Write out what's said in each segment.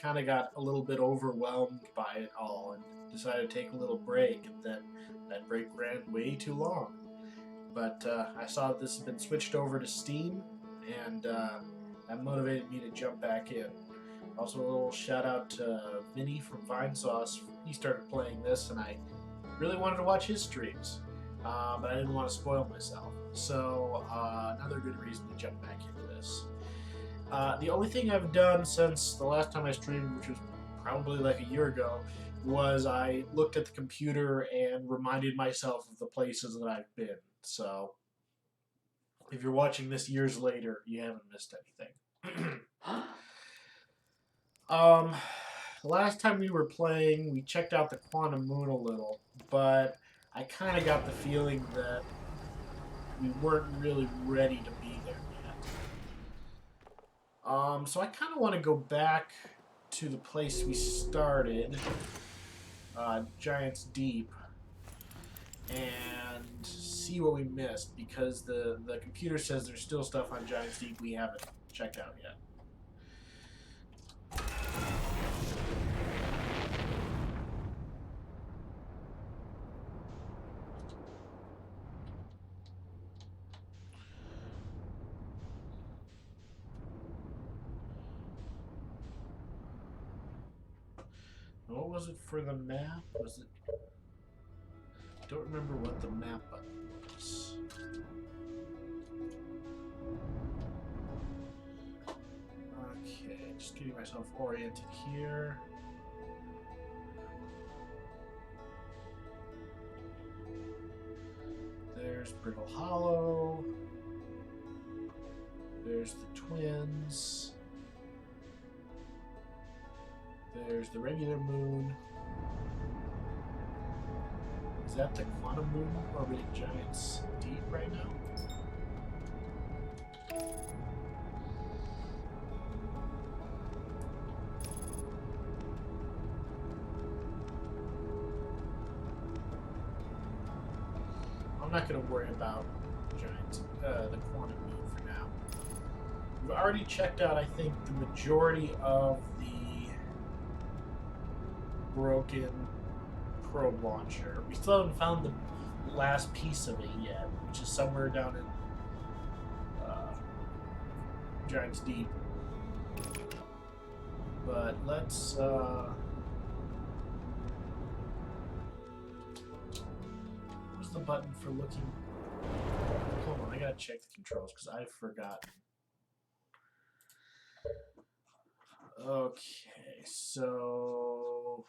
kind of got a little bit overwhelmed by it all and decided to take a little break, and then that break ran way too long. But I saw this had been switched over to Steam, and that motivated me to jump back in. Also, a little shout out to Vinny from Vinesauce. He started playing this, and I really wanted to watch his streams, but I didn't want to spoil myself. So, another good reason to jump back into this. The only thing I've done since the last time I streamed, which was probably like a year ago, was I looked at the computer and reminded myself of the places that I've been. So, if you're watching this years later, you haven't missed anything. um, last time we were playing, we checked out the Quantum Moon a little, but I kind of got the feeling that we weren't really ready to be there yet. So I kind of want to go back to the place we started, Giant's Deep, and see what we missed, because the computer says there's still stuff on Giant's Deep we haven't checked out yet. What was it for the map? Was it... I don't remember what the map button was. Okay, just getting myself oriented here. There's Brittle Hollow. There's the Twins. There's the regular moon. Is that the Quantum Moon orbiting Giant's Deep right now? I'm not going to worry about the Quantum Moon for now. We've already checked out, I think, the majority of the broken probe launcher. We still haven't found the last piece of it yet, which is somewhere down in Giant's Deep. But let's what's the button for looking? Hold on, I gotta check the controls because I've forgotten. Okay, so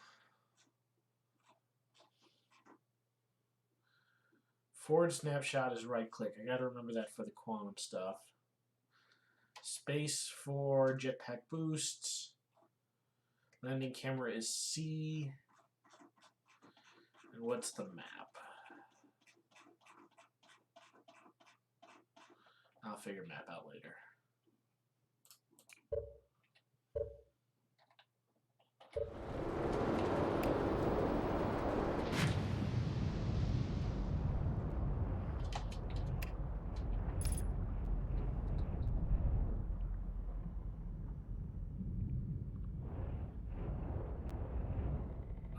forward snapshot is right click. I gotta remember that for the quantum stuff. Space for jetpack boosts. Landing camera is C. And what's the map? I'll figure map out later.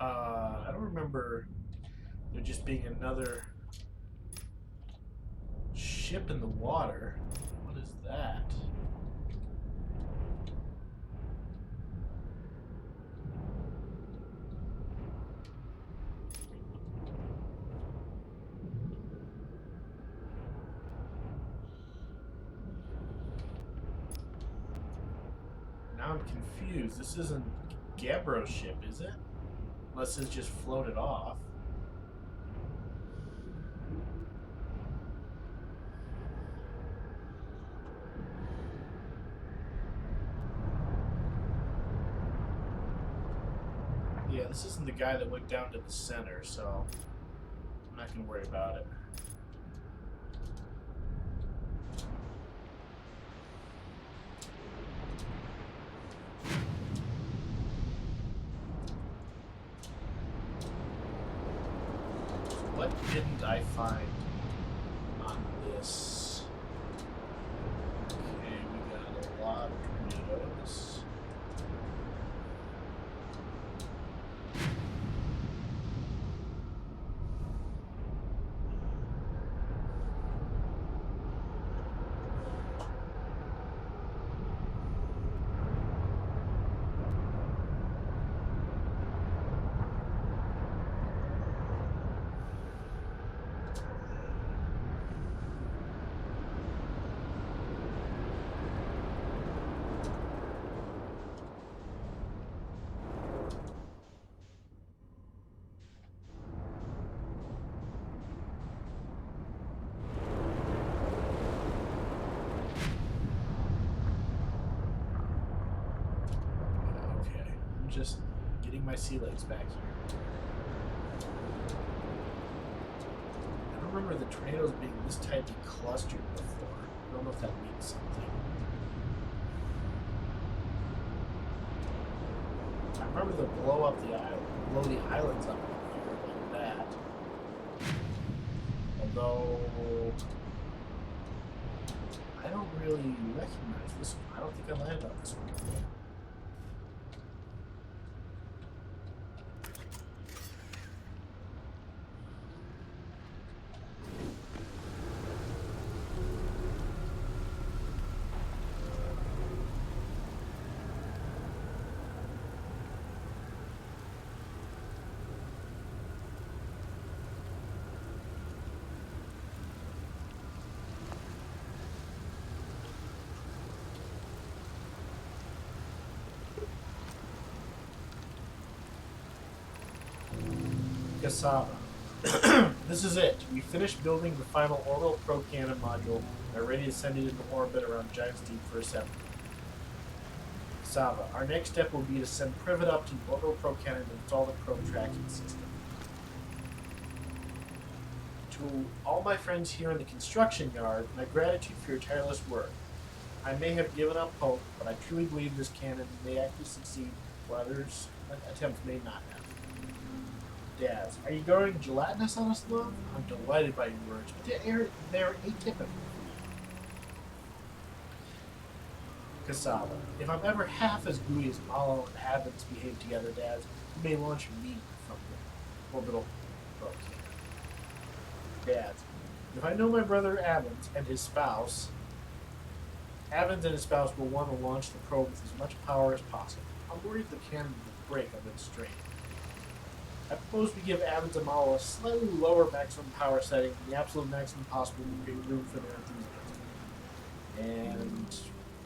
I don't remember there just being another ship in the water. What is that? Now I'm confused. This isn't Gabbro's ship, is it? Unless it's just floated off. Yeah, this isn't the guy that went down to the center, so I'm not going to worry about it. What didn't I find on this? Okay, we got a lot of tornadoes. just getting my sea legs back here. I don't remember the tornadoes being this tightly clustered before. I don't know if that means something. I remember the blow the islands up here like that. Although I don't really recognize this one. I don't think I landed on this one before. Cassava. This is it. We finished building the final orbital probe cannon module and are ready to send it into orbit around Giant's Deep for assembly. Cassava. Our next step will be to send Privet up to the orbital probe cannon and install the probe tracking system. To all my friends here in the construction yard, my gratitude for your tireless work. I may have given up hope, but I truly believe this cannon may actually succeed where others' attempts may not have. Daz, are you going gelatinous on us, love? I'm delighted by your words, but they're atypical. Cassava, if I'm ever half as gooey as Malo and Havens behave together, Daz, you may launch me from the orbital probe cannon. Daz, if I know my brother Avens and his spouse will want to launch the probe with as much power as possible. I'm worried the cannon will break under the strain. I propose we give Avens and Malo a slightly lower maximum power setting than the absolute maximum possible to create room for their enthusiasm. And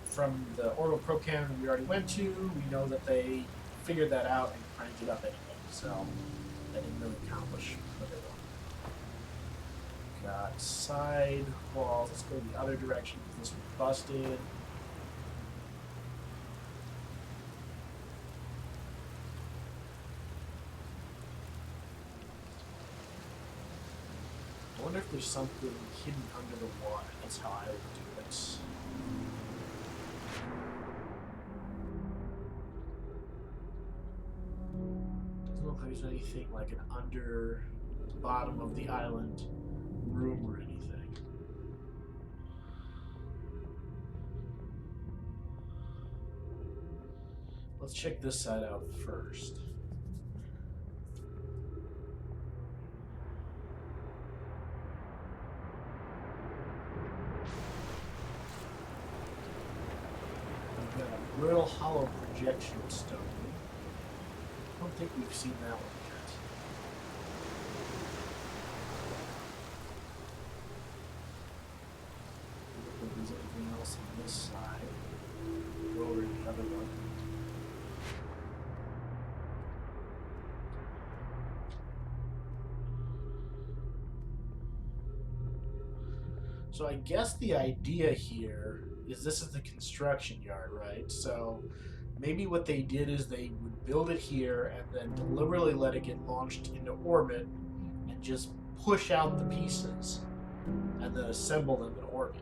from the orbital probe cannon we already went to, we know that they figured that out and cranked it up anyway, so that didn't really accomplish what they wanted. Got side walls. Let's go the other direction because this was busted. I wonder if there's something hidden under the water. That's how I would do it. Doesn't look like there's anything like an under the bottom of the island room or anything. Let's check this side out first. Brittle hollow projection stone. I don't think we've seen that one yet. If there's anything else on this side, go over to the other one. So I guess the idea here is this is the construction yard, right? So maybe what they did is they would build it here and then deliberately let it get launched into orbit and just push out the pieces and then assemble them in orbit.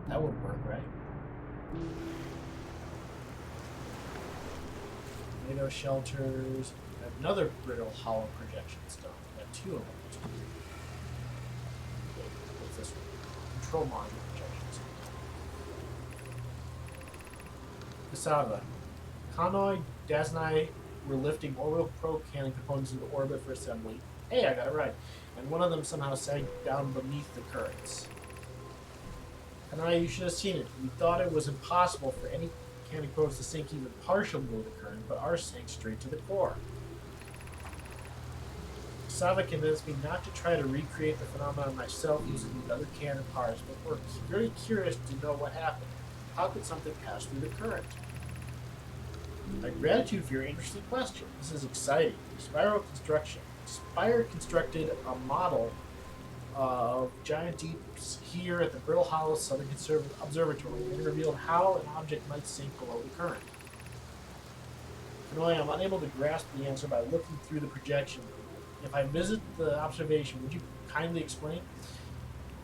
That would work, right? Tornado shelters. I have another brittle hollow projection stone. I got two of them. What's this one? Control module projections. Cassava. Kanoi, Daz and I were lifting orbital probe cannon components into orbit for assembly. Hey, I got it right. And one of them somehow sank down beneath the currents. Kanoi, you should have seen it. We thought it was impossible for any cannon probes to sink even partially below the current, but ours sank straight to the core. Cassava convinced me not to try to recreate the phenomenon myself using these other cannon parts, but we're very curious to know what happened. How could something pass through the current? My gratitude for your interesting question. This is exciting. Spire constructed a model of giant deeps here at the Brittle Hollow Southern Observatory and revealed how an object might sink below the current. Annoying, I'm unable to grasp the answer by looking through the projection. If I visit the observation, would you kindly explain?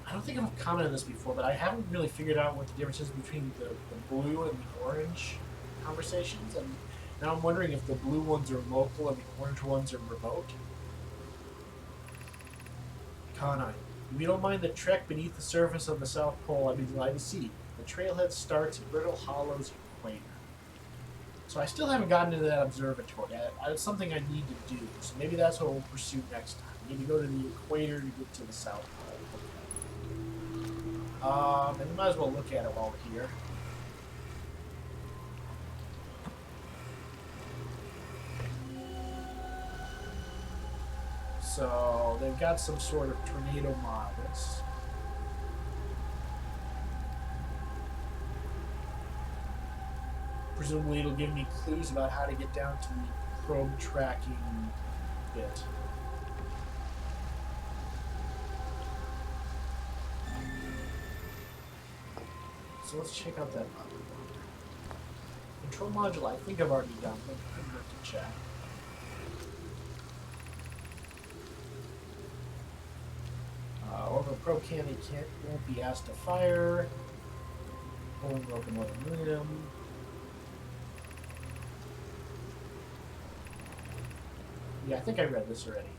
I don't think I've commented on this before, but I haven't really figured out what the difference is between the blue and the orange conversations, and now I'm wondering if the blue ones are local and the orange ones are remote. Kanai, if you don't mind the trek beneath the surface of the South Pole, I'd be glad to see. The trailhead starts at Brittle Hollow's equator. So I still haven't gotten into that observatory. It's something I need to do, so maybe that's what we'll pursue next time. I need to go to the equator to get to the South Pole. And we might as well look at it while we're here. So they've got some sort of tornado models. Presumably it'll give me clues about how to get down to the probe tracking bit. So let's check out that module. Control module, I think I've already done, but I'm going to check. Orbital probe cannon won't be asked to fire. Pulling locomotive momentum. Yeah, I think I read this already.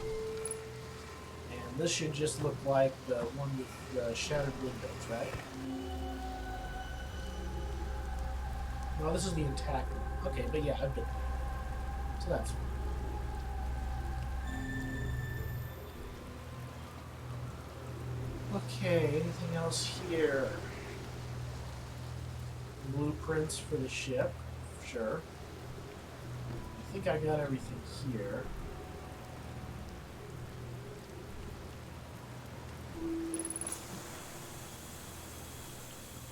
And this should just look like the one with the shattered windows, right? No, this is the intact one. Okay, but yeah, I've been there. So that's fine. Okay, anything else here? Blueprints for the ship, sure. I think I got everything here.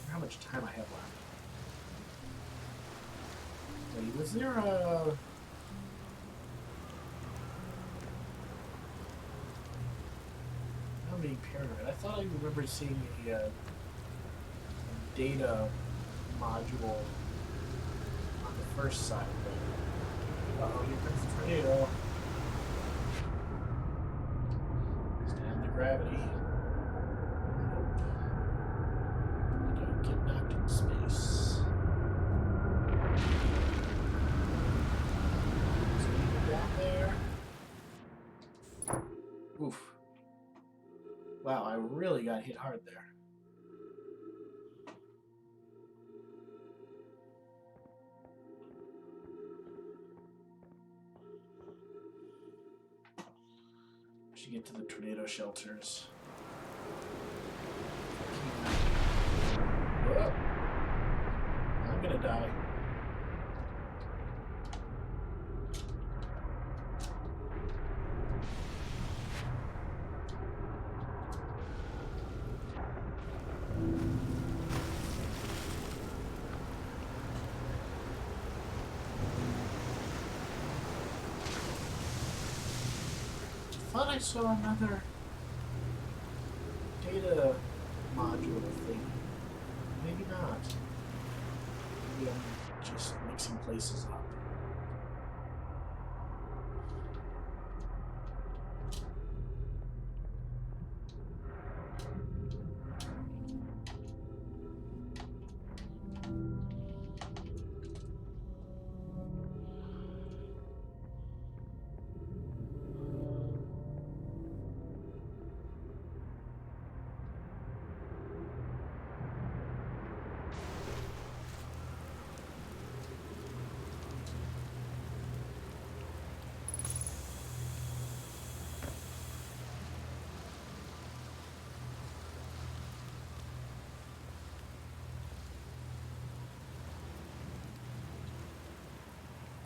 How much time I have left? Wait, was there a... I'm being paranoid. I thought I remember seeing a data module on the first side. Uh-oh, here comes the tornado. Stand the gravity. Nope. Don't get knocked in space. So we go down there. Oof. Wow, I really got hit hard there. To get to the tornado shelters. Whoa. I'm gonna die. I thought I saw another data module thing. Maybe not. Maybe I'm just mixing places up.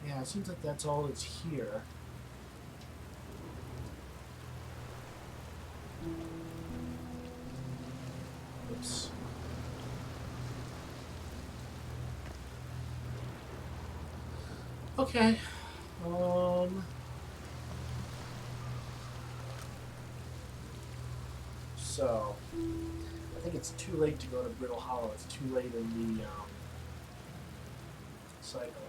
Yeah, it seems like that's all that's here. Oops. Okay. So, I think it's too late to go to Brittle Hollow. It's too late in the cycle.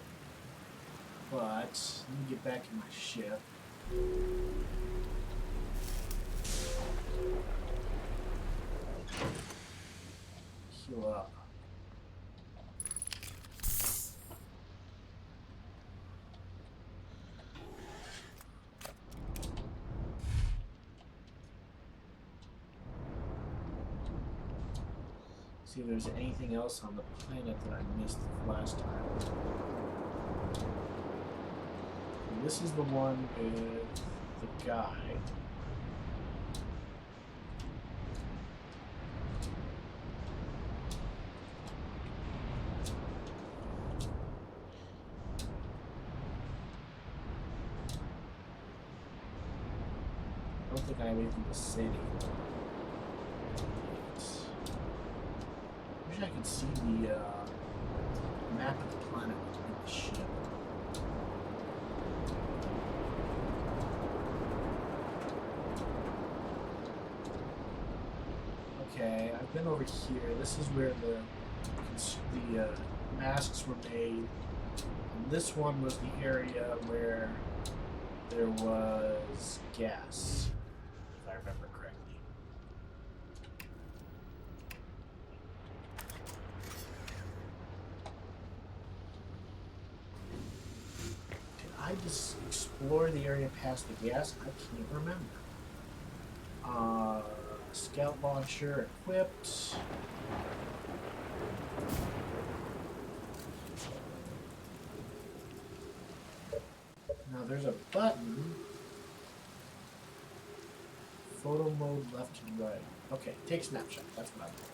But let me get back in my ship. Heal up. See if there's anything else on the planet that I missed last time. And this is the one with the guy. I don't think I have anything to say to you. I can see the map of the planet in the ship. Okay, I've been over here. This is where the masks were made. And this one was the area where there was gas, if I remember correctly. I just explored the area past the gas? I can't remember. Scout launcher equipped. Now there's a button. Photo mode left and right. Okay, take snapshot. That's what I want.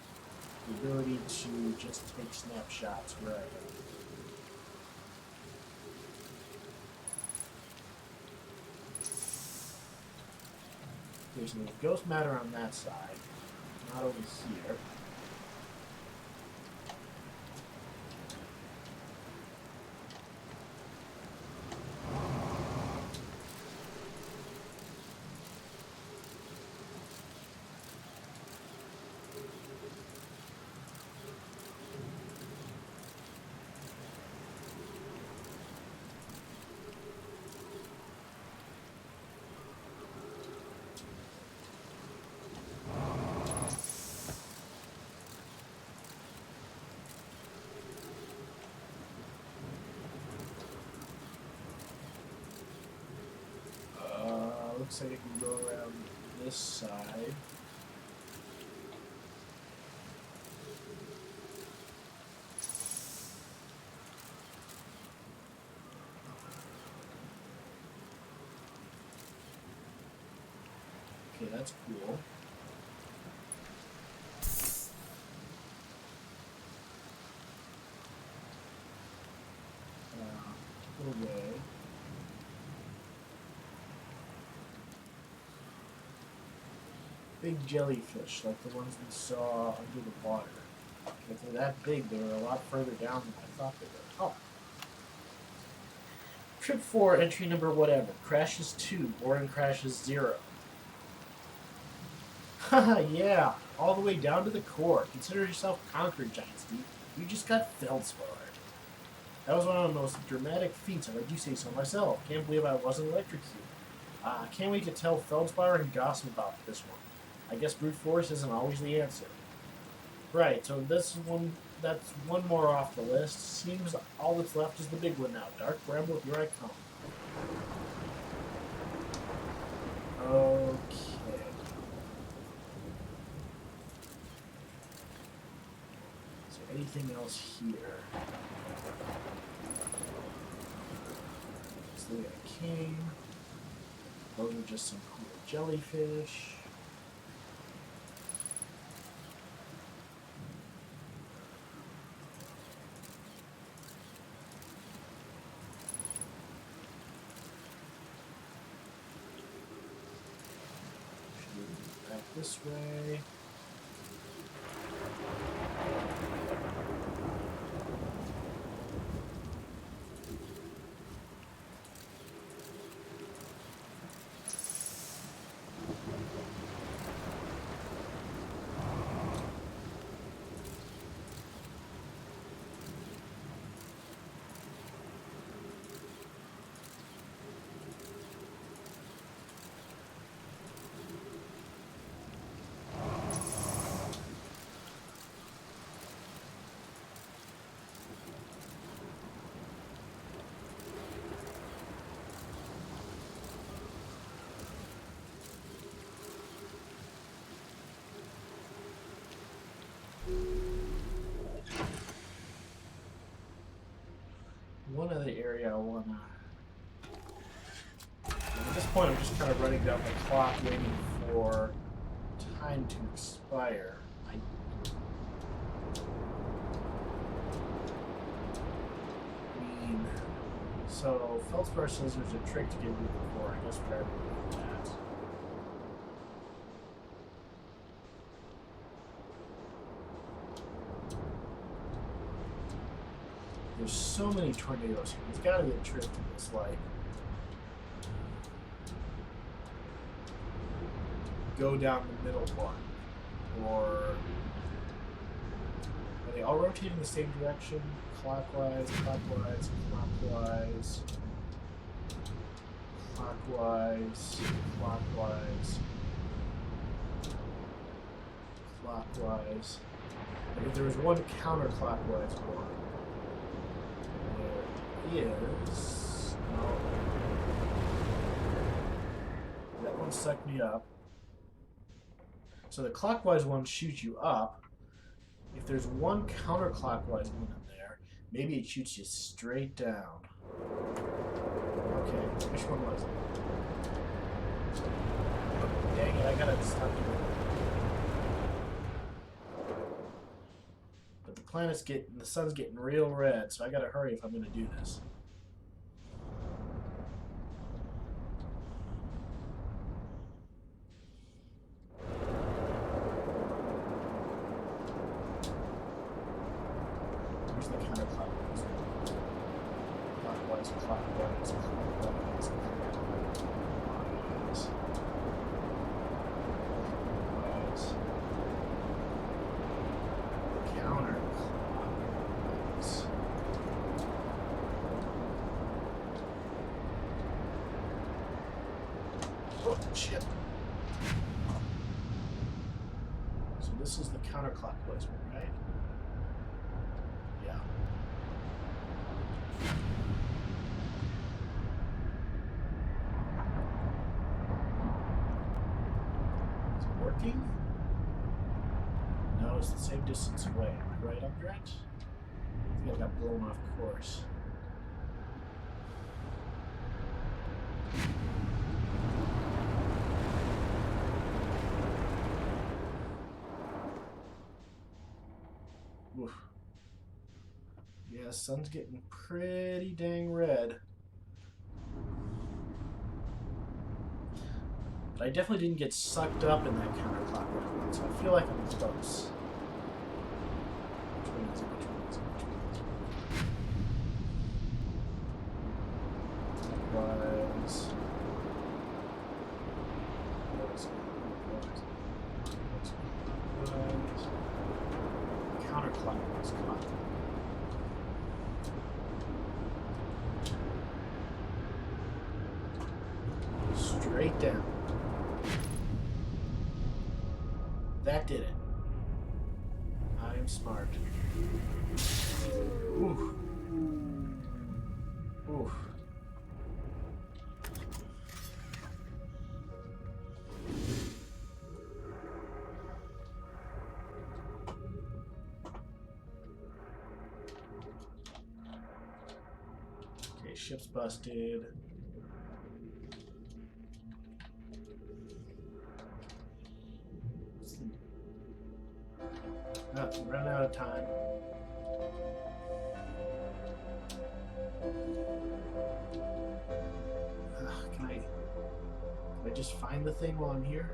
The ability to just take snapshots wherever. There's no ghost matter on that side. Not over here. Looks like it can go around this side. Okay, that's cool. Away. Big jellyfish, like the ones we saw under the water. If they're that big, they were a lot further down than I thought they were. Oh. Trip 4, entry number whatever. Crashes 2, boarding crashes 0. Haha, yeah. All the way down to the core. Consider yourself conquered, Giant Steve. You just got feldsparred. That was one of the most dramatic feats, if I do say so myself. Can't believe I wasn't electrocuted. Can't wait to tell Feldspar and Gossam about this one. I guess brute force isn't always the answer. Right, so that's one more off the list. Seems all that's left is the big one now. Dark Bramble, here I come. Okay. Is there anything else here? So we got a king. Those are just some cool jellyfish. Back this way. one other area I wanna. At this point, I'm just kind of running down the clock, waiting for time to expire. So, Feldspar says there's a trick to get rid of the core. I guess we're doing that. There's so many tornadoes here. There's gotta be a trick to this, like go down the middle one. Or are they all rotating the same direction? Clockwise, clockwise, clockwise, clockwise, clockwise, clockwise. Like if there was one counterclockwise one, there is. No. That one sucked me up. So the clockwise one shoots you up. If there's one counterclockwise one in there, maybe it shoots you straight down. Okay, which one was it? Oh, dang it, I gotta stop doing that. But the sun's getting real red, so I gotta hurry if I'm gonna do this. Shit. So this is the counterclockwise one, right? Yeah. Is it working? No, it's the same distance away. Am I right on that? I think I got blown off course. Oof. Yeah, sun's getting pretty dang red. But I definitely didn't get sucked up in that counterclockwise one, so I feel like I'm close. Which one is it? Which one is it? Which one is it? Clockwise. Counterclockwise. Come on. Straight down. That did it. I'm smart. Oof. Oof. Okay, ship's busted. I'm running out of time. Can I just find the thing while I'm here?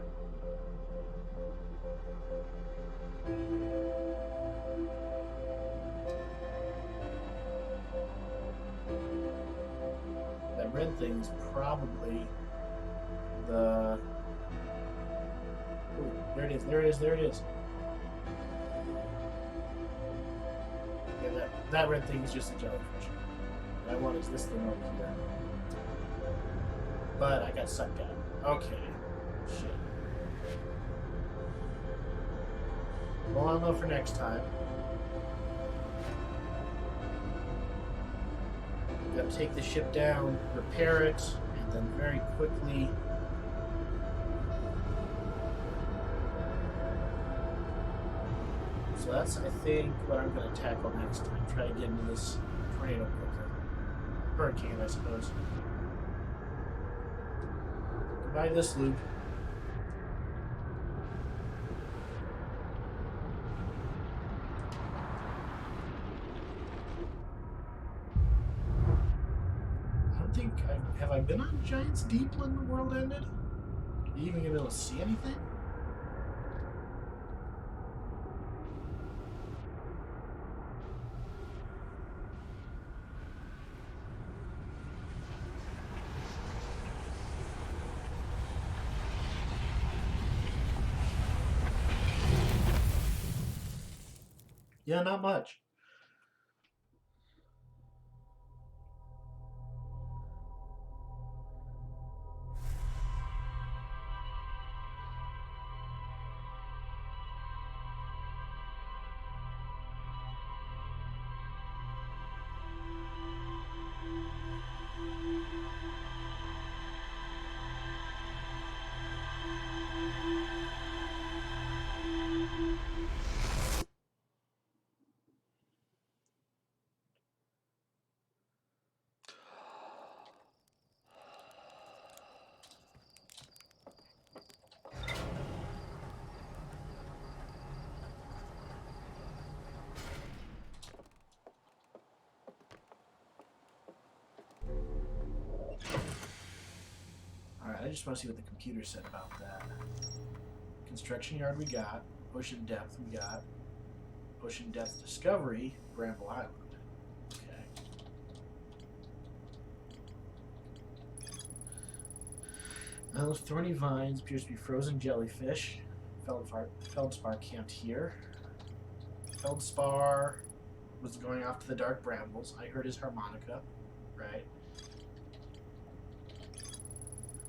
That red thing's probably the... Ooh, there it is, there it is, there it is. Yeah, that red thing is just a jellyfish. What I want is this thing over here. But I got sucked out. Okay. Shit. Well, I'll know for next time. Gotta take the ship down, repair it, and then very quickly... So that's, I think, what I'm going to tackle next time. Try to get into this tornado quicker. hurricane, I suppose. Goodbye, this loop. I don't think have I been on Giant's Deep when the world ended? Are you even gonna be able to see anything? Yeah, not much. Alright, I just want to see what the computer said about that. Construction yard we got. Ocean depth we got. Ocean depth discovery, Bramble Island. Okay. Well, thorny vines appears to be frozen jellyfish. Feldspar camped here. Feldspar was going off to the dark brambles. I heard his harmonica, right?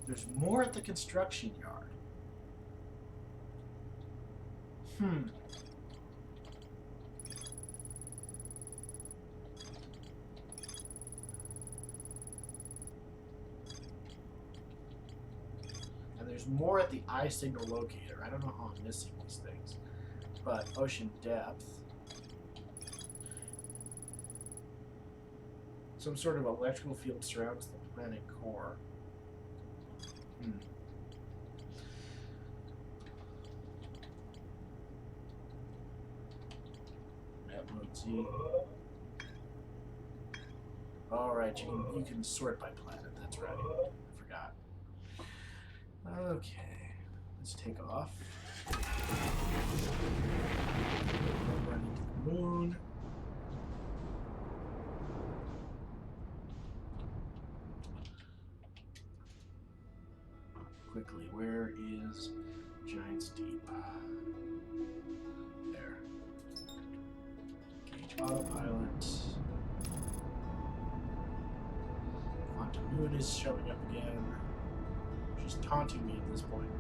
There's more at the construction yard. And there's more at the eye signal locator. I don't know how I'm missing these things. But ocean depth. Some sort of electrical field surrounds the planet core. Map mode Z. Alright, you can sort by planet, that's right. I forgot. Okay. Let's take off. Run into the moon. Quickly, where is Giant's Deep? There. Gauge autopilot. Quantum Moon is showing up again. She's taunting me at this point.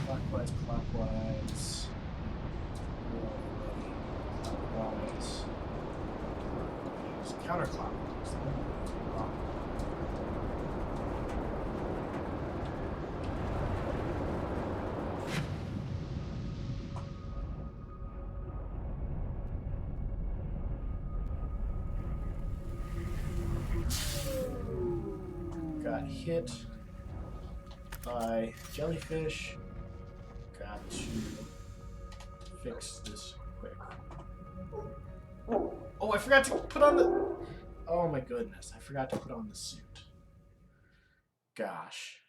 Clockwise. Clockwise. It's counterclockwise. Got hit by jellyfish. Got to fix this quick. Oh, I forgot to put on the... Oh my goodness, I forgot to put on the suit. Gosh.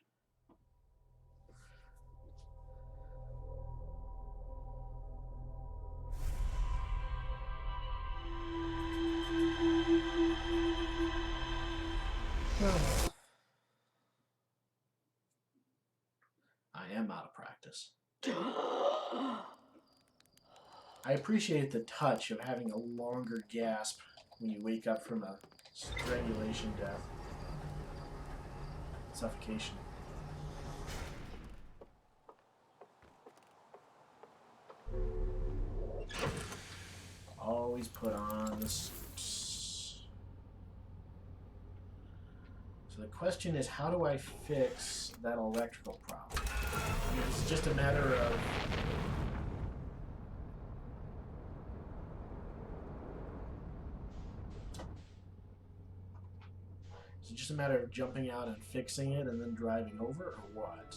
I am out of practice. I appreciate the touch of having a longer gasp when you wake up from a strangulation death. Suffocation. Always put on this. So the question is, how do I fix that electrical problem? I mean, it's just a matter of... Is it just a matter of jumping out and fixing it and then driving over, or what?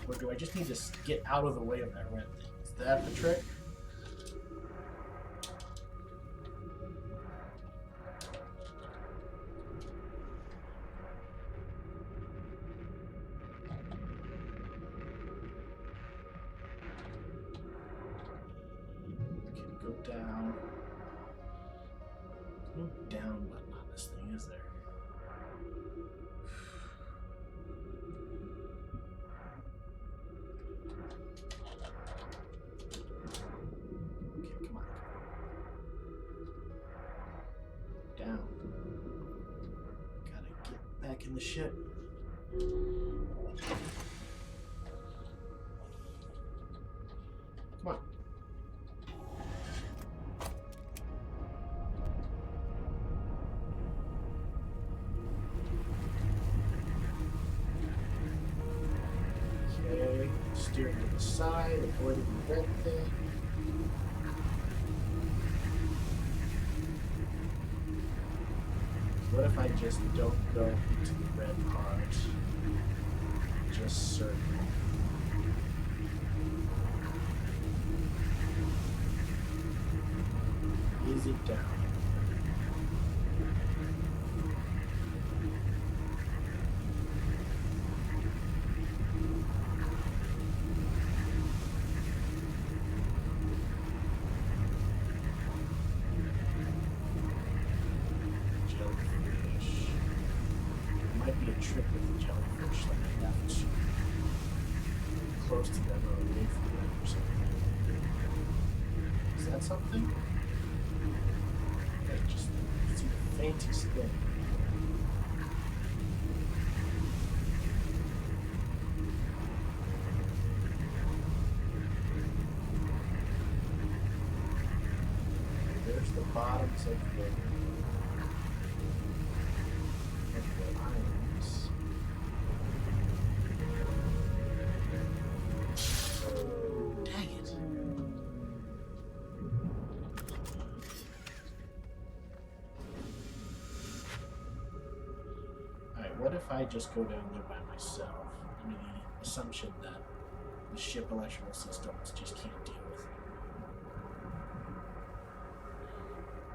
Or do I just need to get out of the way of that red thing? Is that the trick? Okay, go down. There's no down button on this thing, is there? In the ship. Come on. Okay, steering to the side, avoiding the red thing. What if I just don't go into the red part? Just circle. Is it down? Trick with the jellyfish, like I have to close to them or away from them or something. Is that something? I just see the faintest thing. There's the bottoms of the islands. Dang it. Alright, what if I just go down there by myself? I mean, the assumption that the ship electrical systems just can't deal with it.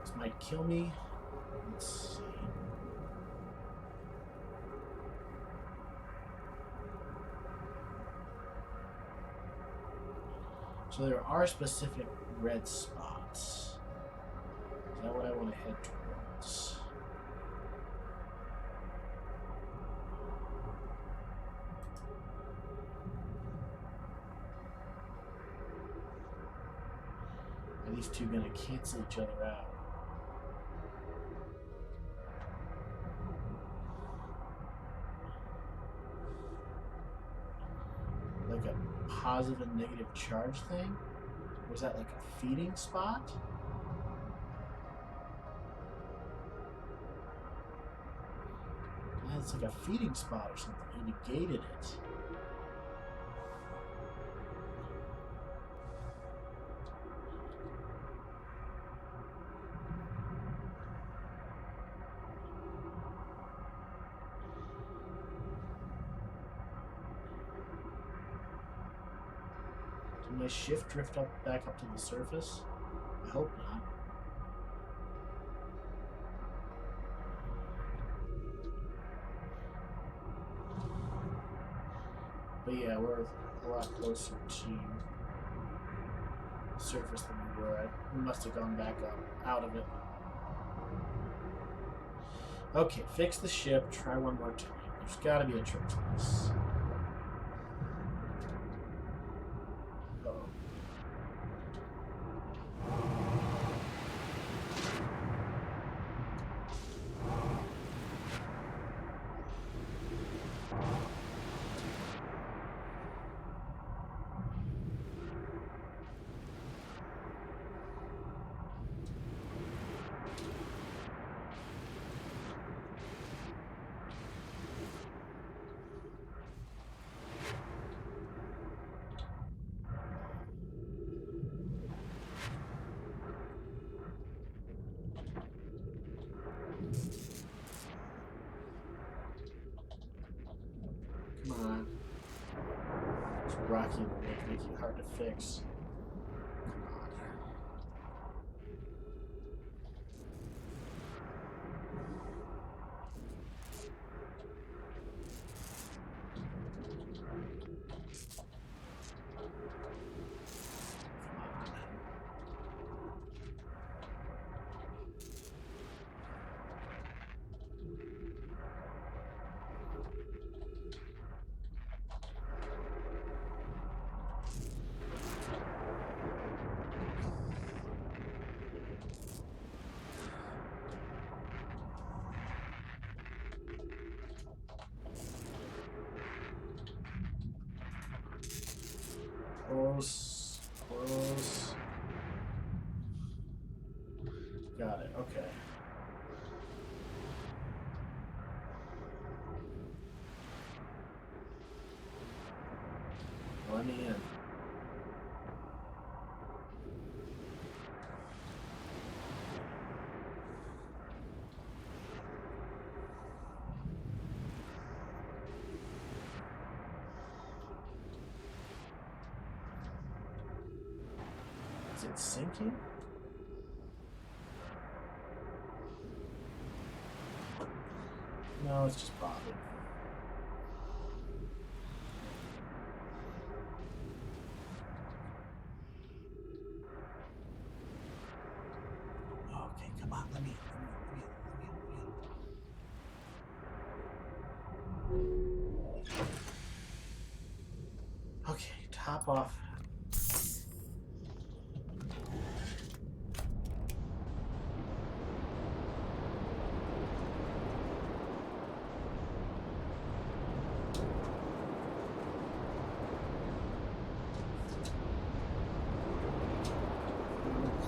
This might kill me. Let's see. So there are specific red spots. Is that what I want to head towards? Are these two going to cancel each other out? Like a positive and negative charge thing? Or is that like a feeding spot? Yeah, it's like a feeding spot or something. He negated it. Did my shift drift back up to the surface? I hope not. But yeah, we're a lot closer to the surface than we were. We must have gone back up, out of it. Okay, fix the ship. Try one more time. There's got to be a trick to this. Come on. It's rocky will make you hard to fix. Close. Close. Got it. Okay. Let me in. Is it sinking? No, it's just bobbing. Okay, come on, let me in. Okay, top off.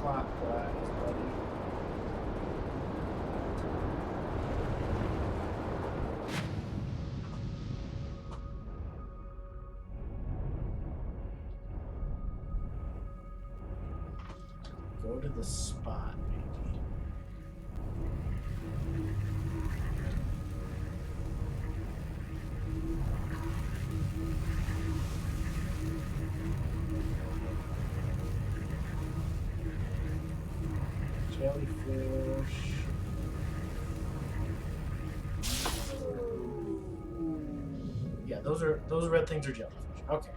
Clockwise, buddy. Go to the spot, maybe. Jellyfish. Yeah, those red things are jellyfish. Okay.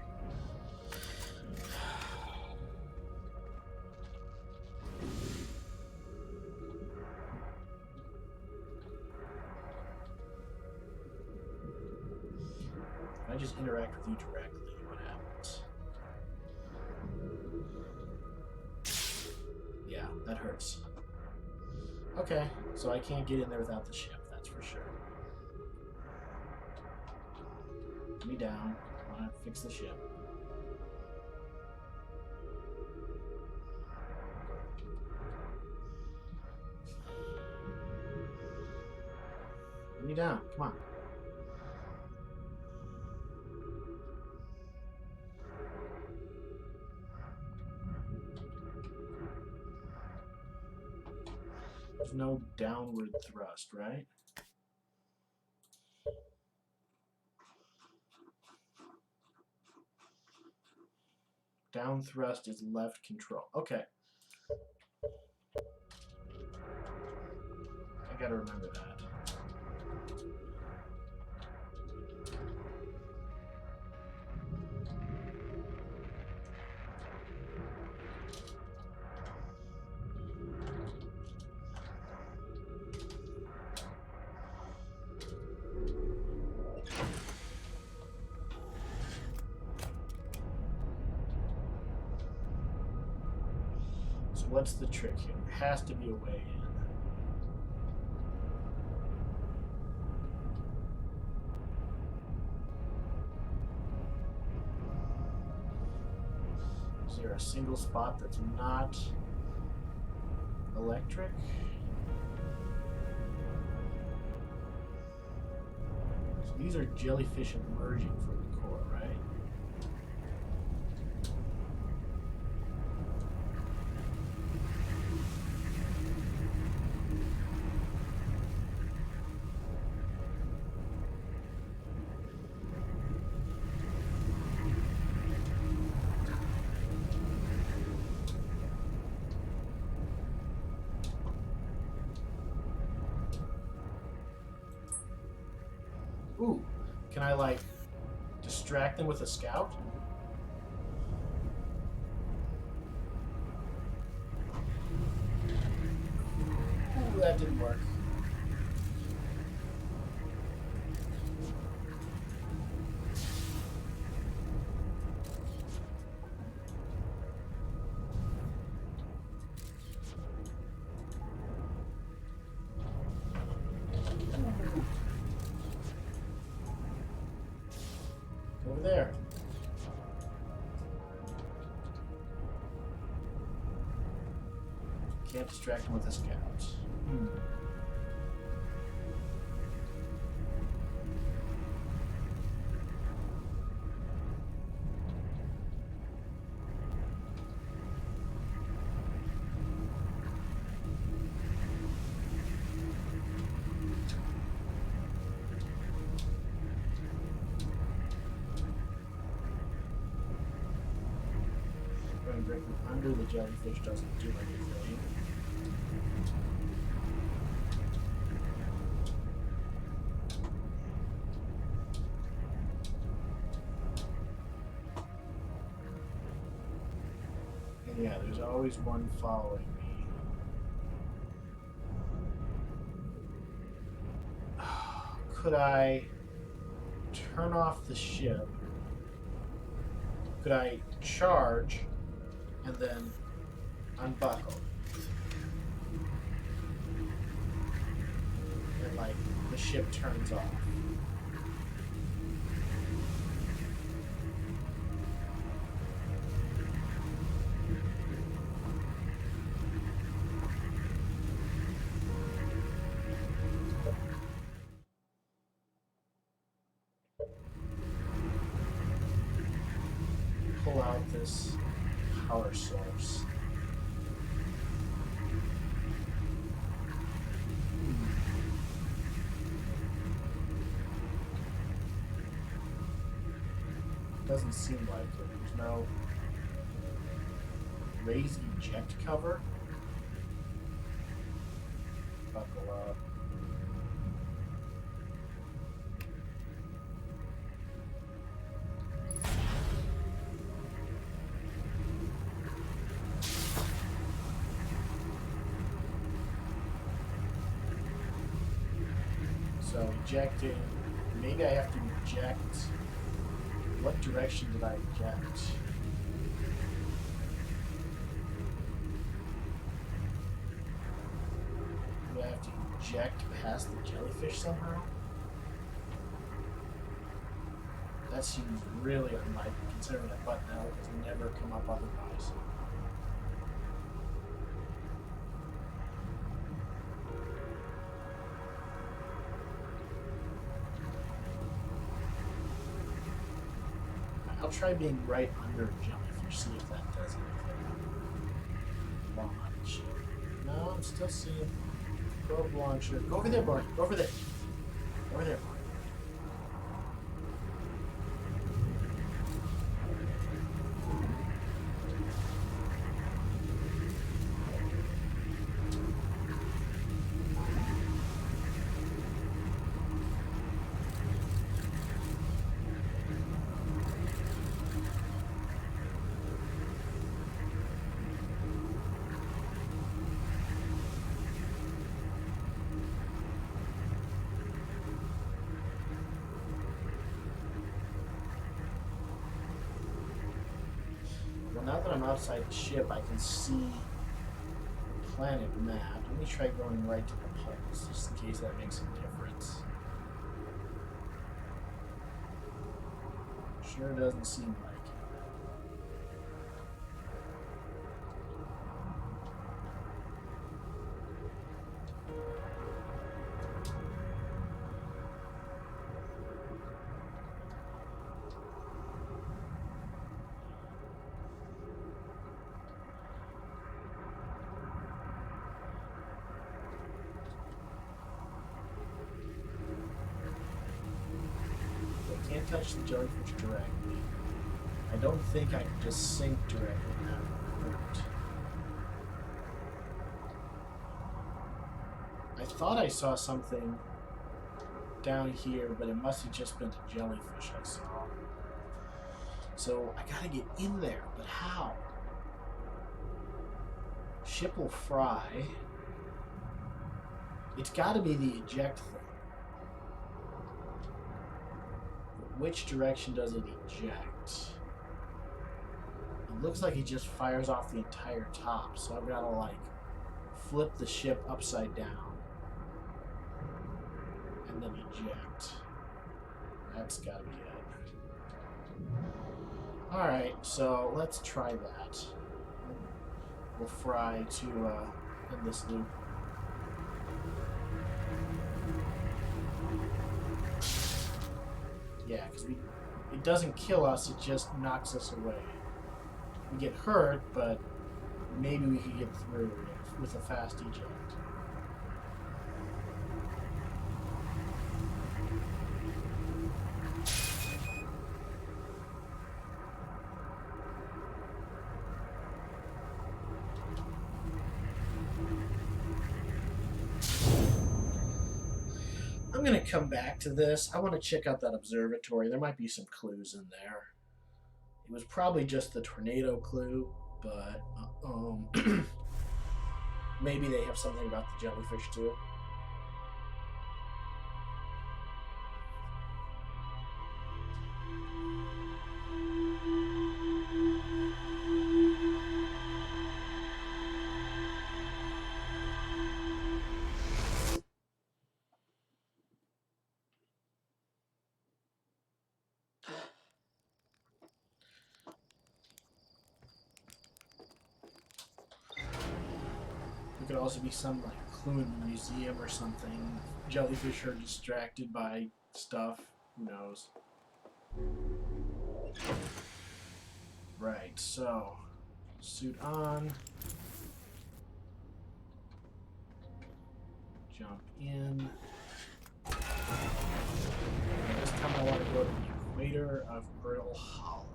just interact with you directly, what happens? Yeah, that hurts. Okay, so I can't get in there without the ship, that's for sure. Put me down. I want to fix the ship. Put me down, come on. There's no downward thrust, right? Down thrust is left control. Okay. I gotta remember that. So what's the trick here? There has to be a way in. Is there a single spot that's not electric? So these are jellyfish emerging from the core, right? Ooh, can I like distract them with a scout? Ooh, that didn't work. Over there. Can't distract him with a scout. Going directly under the jellyfish doesn't do anything. And yeah, there's always one following me. Could I turn off the ship? Could I charge and then unbuckle? And like the ship turns off. Pull out this power source. Doesn't seem like it. There's no raise eject cover. Buckle up. So ejecting, maybe I have to eject What direction did I eject? Do I have to eject past the jellyfish somehow? That seems really unlikely, considering that button has never come up otherwise. I'll try being right under a jellyfish, see if that does anything. Launch. No, I'm still seeing probe launcher. Go over there, Barney. Go over there. Over there, Barney. Now that I'm outside the ship, I can see the planet map. Let me try going right to the pulse, just in case that makes a difference. Sure doesn't seem like it. Can't touch the jellyfish directly. I don't think I can just sink directly down the route. I thought I saw something down here, but it must have just been the jellyfish I saw. So I gotta get in there, but how? Ship will fry. It's gotta be the eject thing. Which direction does it eject? It looks like it just fires off the entire top, so I've got to like flip the ship upside down and then eject. That's got to be it. Alright, so let's try that. We'll fry to end this loop. Yeah, because it doesn't kill us, it just knocks us away. We get hurt, but maybe we could get through with a fast eject. I'm going to come back to this. I want to check out that observatory. There might be some clues in there. It was probably just the tornado clue, but maybe they have something about the jellyfish too. There could also be some like clue in the museum or something. Jellyfish are distracted by stuff. Who knows? Right, so suit on. Jump in. This time I want to go to the equator of Brittle Hollow.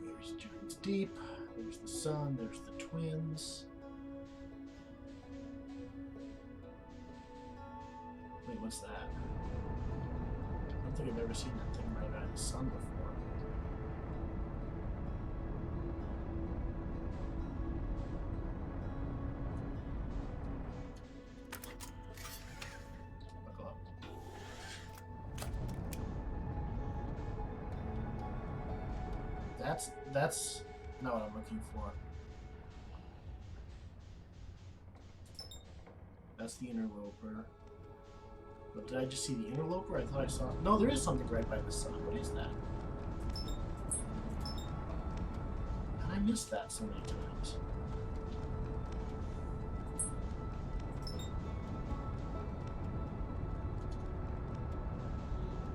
There's Giants Deep, there's the sun, there's the twins. Wait, what's that? I don't think I've ever seen that thing right out of the sun before. That's not what I'm looking for. That's the interloper. But did I just see the interloper? I thought I saw... No, there is something right by the sun. What is that? And I missed that so many times.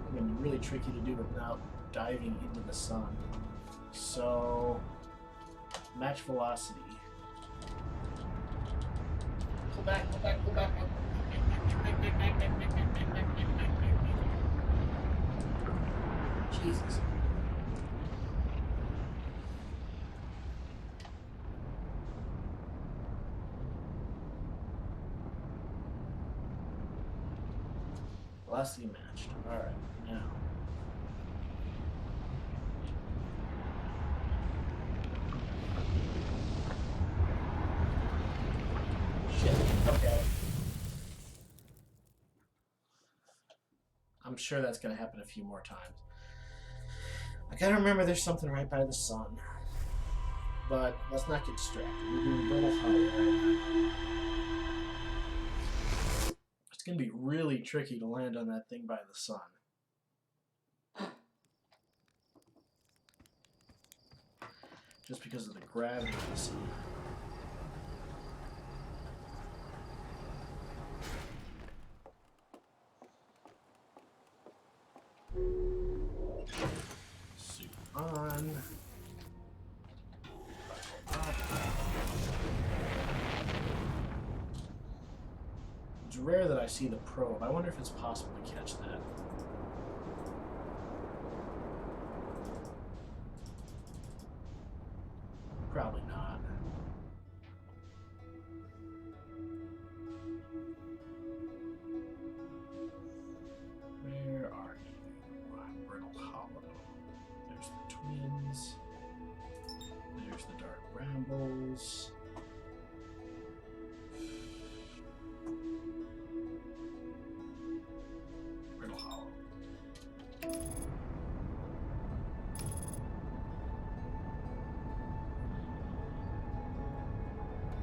It's going to be really tricky to do without diving into the sun. So... match velocity. Go back, go back, go back. Jesus. Velocity matched. Alright, now. Shit, okay. I'm sure that's going to happen a few more times. I gotta remember there's something right by the sun. But let's not get distracted. We're doing Brittle Hollow right now. It's going to be really tricky to land on that thing by the sun. Just because of the gravity of the sun. Suit on. It's rare that I see the probe. I wonder if it's possible to catch that. Probably not. Where are you? Brittle Hollow. There's the twins. There's the Dark Brambles. Brittle Hollow.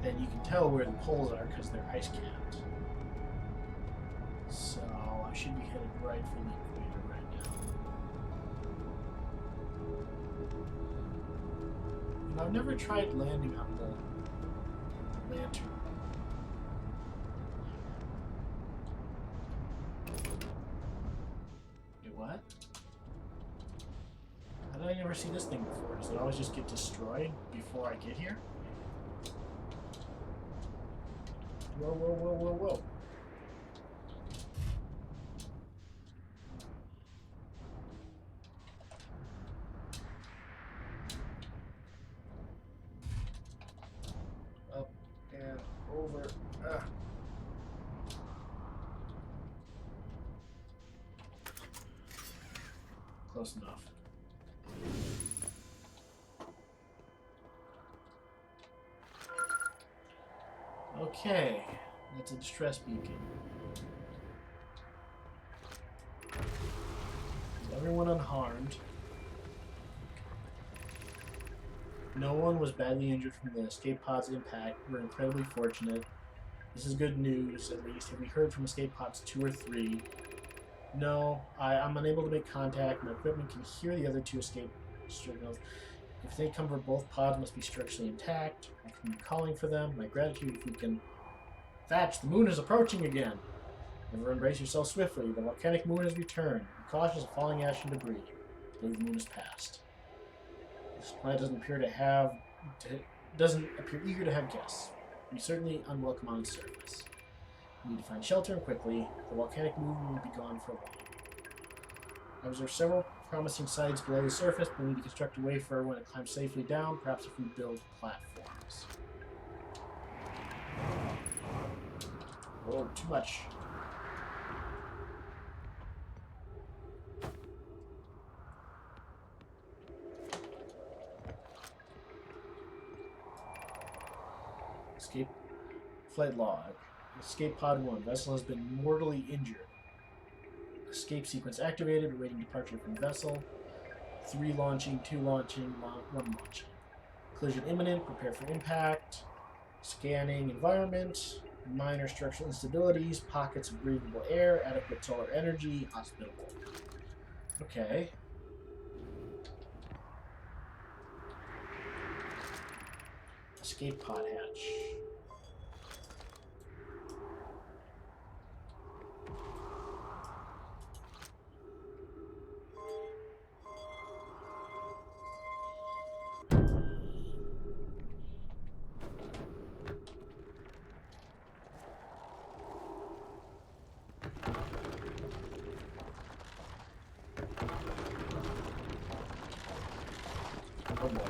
And you can tell where the poles are because they're ice capped. So I should be headed right for the equator right now. And I've never tried landing on the lantern. Wait, what? How did I never see this thing before? Does it always just get destroyed before I get here? Whoa, whoa, whoa, whoa, whoa. Up and over. Ah. Close enough. Okay, that's a distress beacon. Everyone unharmed. No one was badly injured from the escape pod's impact. We're incredibly fortunate. This is good news, at least. Have we heard from escape pods 2 or 3? No, I'm unable to make contact. My equipment can hear the other 2 escape signals. If they come from both pods, must be structurally intact. I can be calling for them. My gratitude if we can... Thatch, the moon is approaching again. Never embrace yourself swiftly. The volcanic moon has returned. Be cautious of falling ash and debris. I believe the moon has passed. This planet doesn't appear eager to have guests. We're certainly unwelcome on its surface. We need to find shelter and quickly. The volcanic moon will be gone for long. I observed several promising sites below the surface, but we need to construct a way for everyone to climb safely down, perhaps if we build platforms. Oh, too much. Escape flight log. Escape pod 1. Vessel has been mortally injured. Escape sequence activated. Awaiting departure from vessel. 3 launching, 2 launching, 1 launching. Collision imminent, prepare for impact. Scanning environment, minor structural instabilities, pockets of breathable air, adequate solar energy, hospitable. Okay. Escape pod hatch. Oh boy.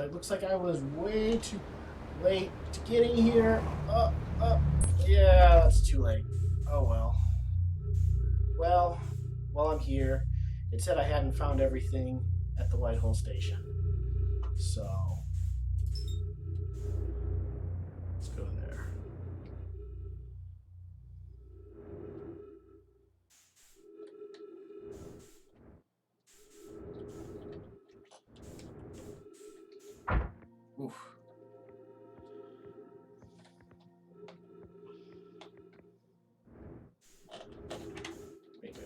It looks like I was way too late to getting here. Yeah, that's too late. Oh well. Well, while I'm here, it said I hadn't found everything at the Whitehall station. So, let's go there. Oof. Wait.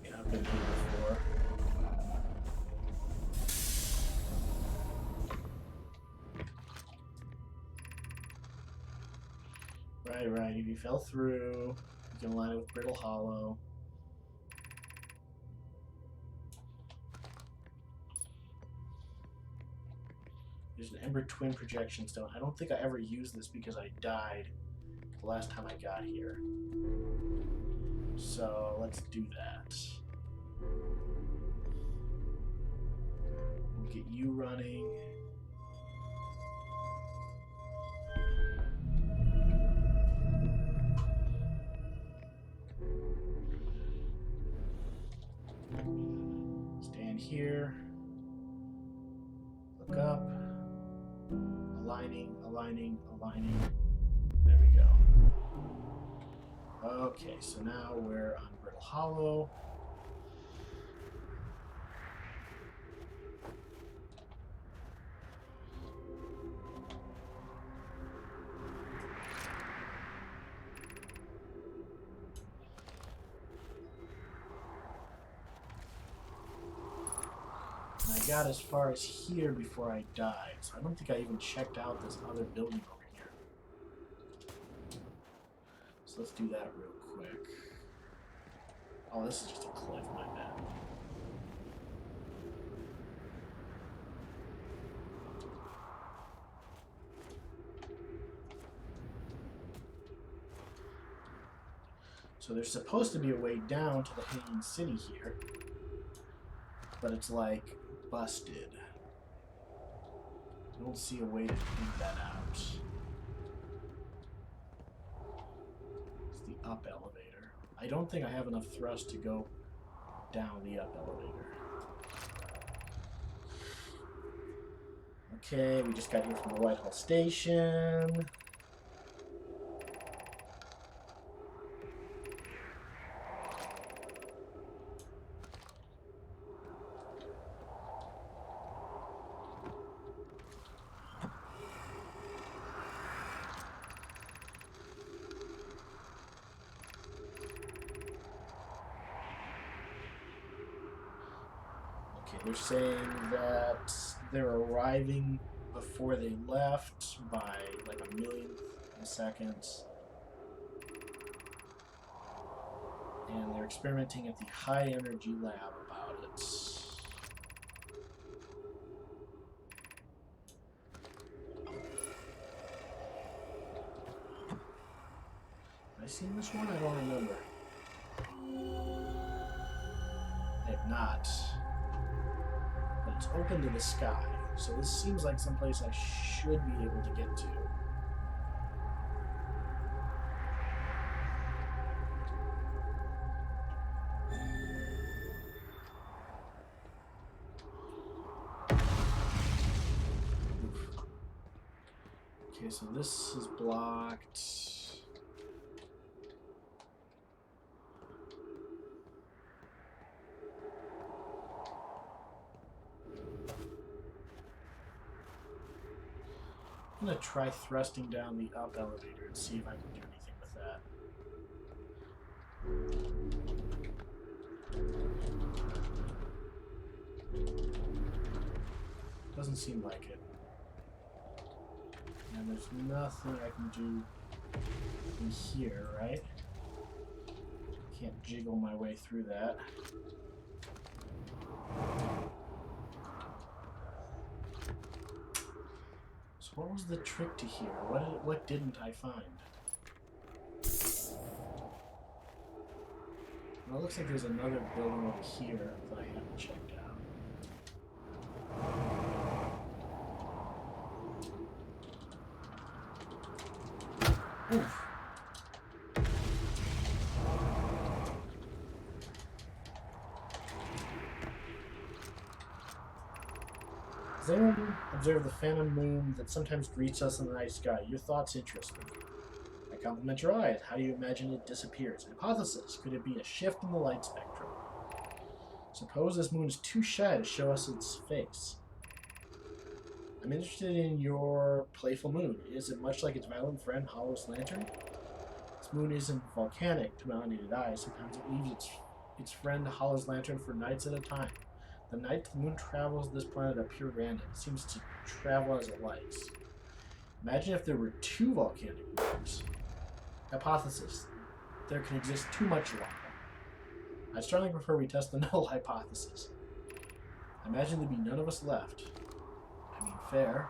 Yeah, I've been here before. Right. If you fell through, you can line it with Brittle Hollow. There's an Ember Twin Projection Stone. I don't think I ever used this because I died the last time I got here. So let's do that. We'll get you running. Stand here. Look up. Aligning. There we go. Okay, so now we're on Brittle Hollow. And I got as far as here before I died, so I don't think I even checked out this other building over here. So let's do that real quick. Oh, this is just a cliff, my bad. So there's supposed to be a way down to the Hanging City here, but it's like busted. I don't see a way to dig that out. It's the up elevator. I don't think I have enough thrust to go down the up elevator. Okay, we just got here from the Whitehall station. Okay, they're saying that they're arriving before they left by like a millionth of a second. And they're experimenting at the high energy lab about it. Have I seen this one? I don't remember. I have not. But it's open to the sky. So this seems like someplace I should be able to get to. Okay, so this is blocked. I'm gonna try thrusting down the up elevator and see if I can do anything with that. Doesn't seem like it. And there's nothing I can do in here, right? Can't jiggle my way through that. So what was the trick to here? What didn't I find? Well, it looks like there's another building over here that I haven't checked out. Oof. Has anyone observed the phantom moon that sometimes greets us in the night sky? Your thoughts interest me. I compliment your eyes. How do you imagine it disappears? Hypothesis. Could it be a shift in the light spectrum? Suppose this moon is too shy to show us its face. I'm interested in your playful moon. Is it much like its violent friend, Hollow's Lantern? This moon isn't volcanic to my unaided eyes. Sometimes it leaves its friend, Hollow's Lantern, for nights at a time. The night the moon travels this planet at pure random. It seems to travel as it likes. Imagine if there were two volcanic moons. Hypothesis. There can exist too much lava. I strongly prefer we test the null hypothesis. I imagine there'd be none of us left. I mean, fair.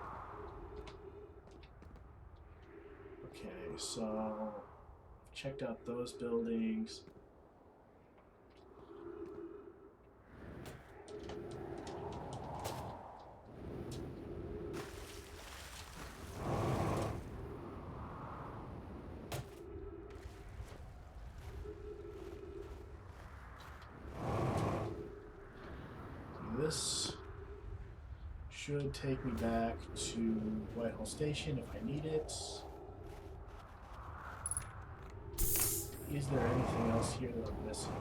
Okay, so checked out those buildings. This should take me back to Whitehall Station if I need it. Is there anything else here that I'm missing?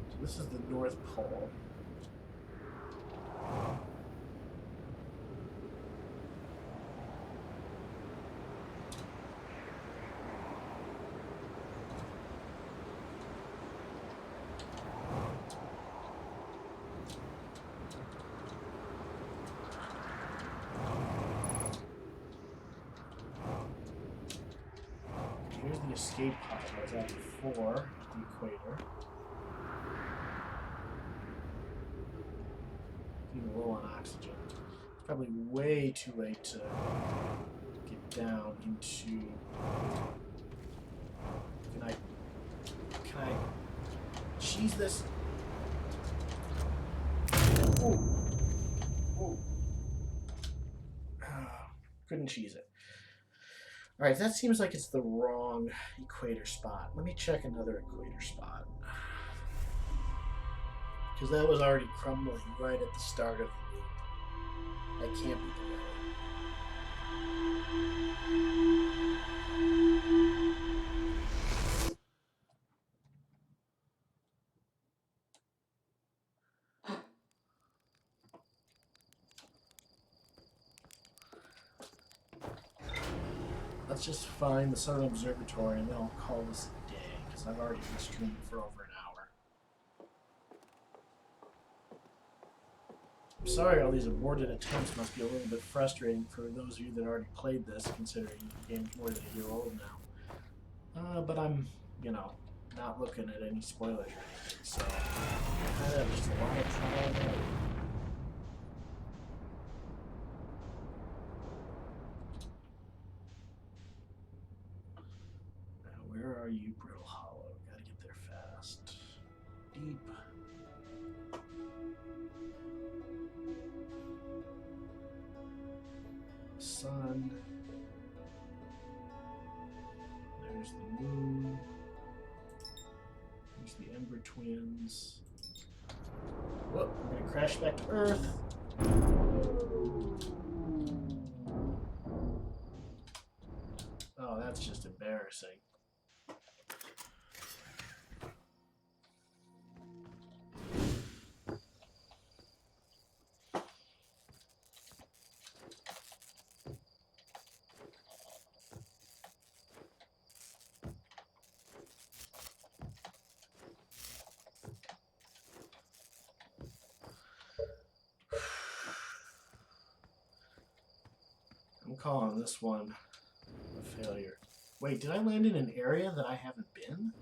So this is the North Pole. Here's the escape pod I was at before, the equator. Getting low on oxygen. It's probably way too late to get down into. Can I cheese this? Oh. Oh. Couldn't cheese it. Alright, that seems like it's the wrong equator spot. Let me check another equator spot. Because that was already crumbling right at the start of the loop. That can't be the way. Let's just find the Southern Observatory and then I'll call this a day, because I've already been streaming for over an hour. I'm sorry all these aborted attempts must be a little bit frustrating for those of you that already played this, considering the game's more than a year old now. But I'm, not looking at any spoilers or anything, so kind of just a lot of trial and error. Where are you, Brittle Hollow? Gotta get there fast. deep. Sun. There's the moon. There's the Ember Twins. Whoop, we're gonna crash back to Earth. Oh, that's just embarrassing. I'm calling this one a failure. Wait, did I land in an area that I haven't been?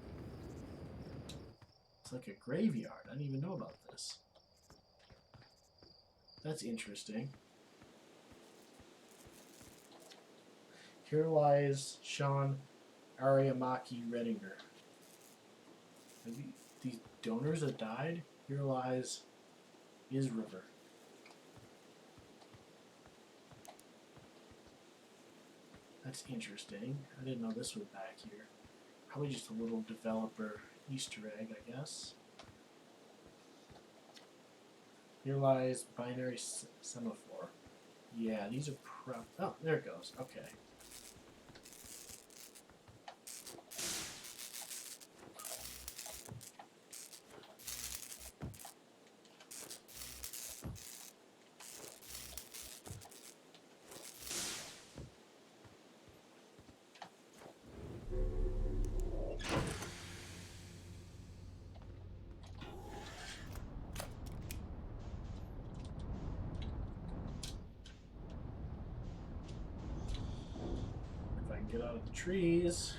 It's like a graveyard. I didn't even know about this. That's interesting. Here lies Sean Ariamaki Redinger. These donors that died? Here lies Is River. That's interesting. I didn't know this was back here. Probably just a little developer Easter egg, I guess. Here lies Binary Semaphore. Yeah, these are oh, there it goes. Okay. Get out of the trees.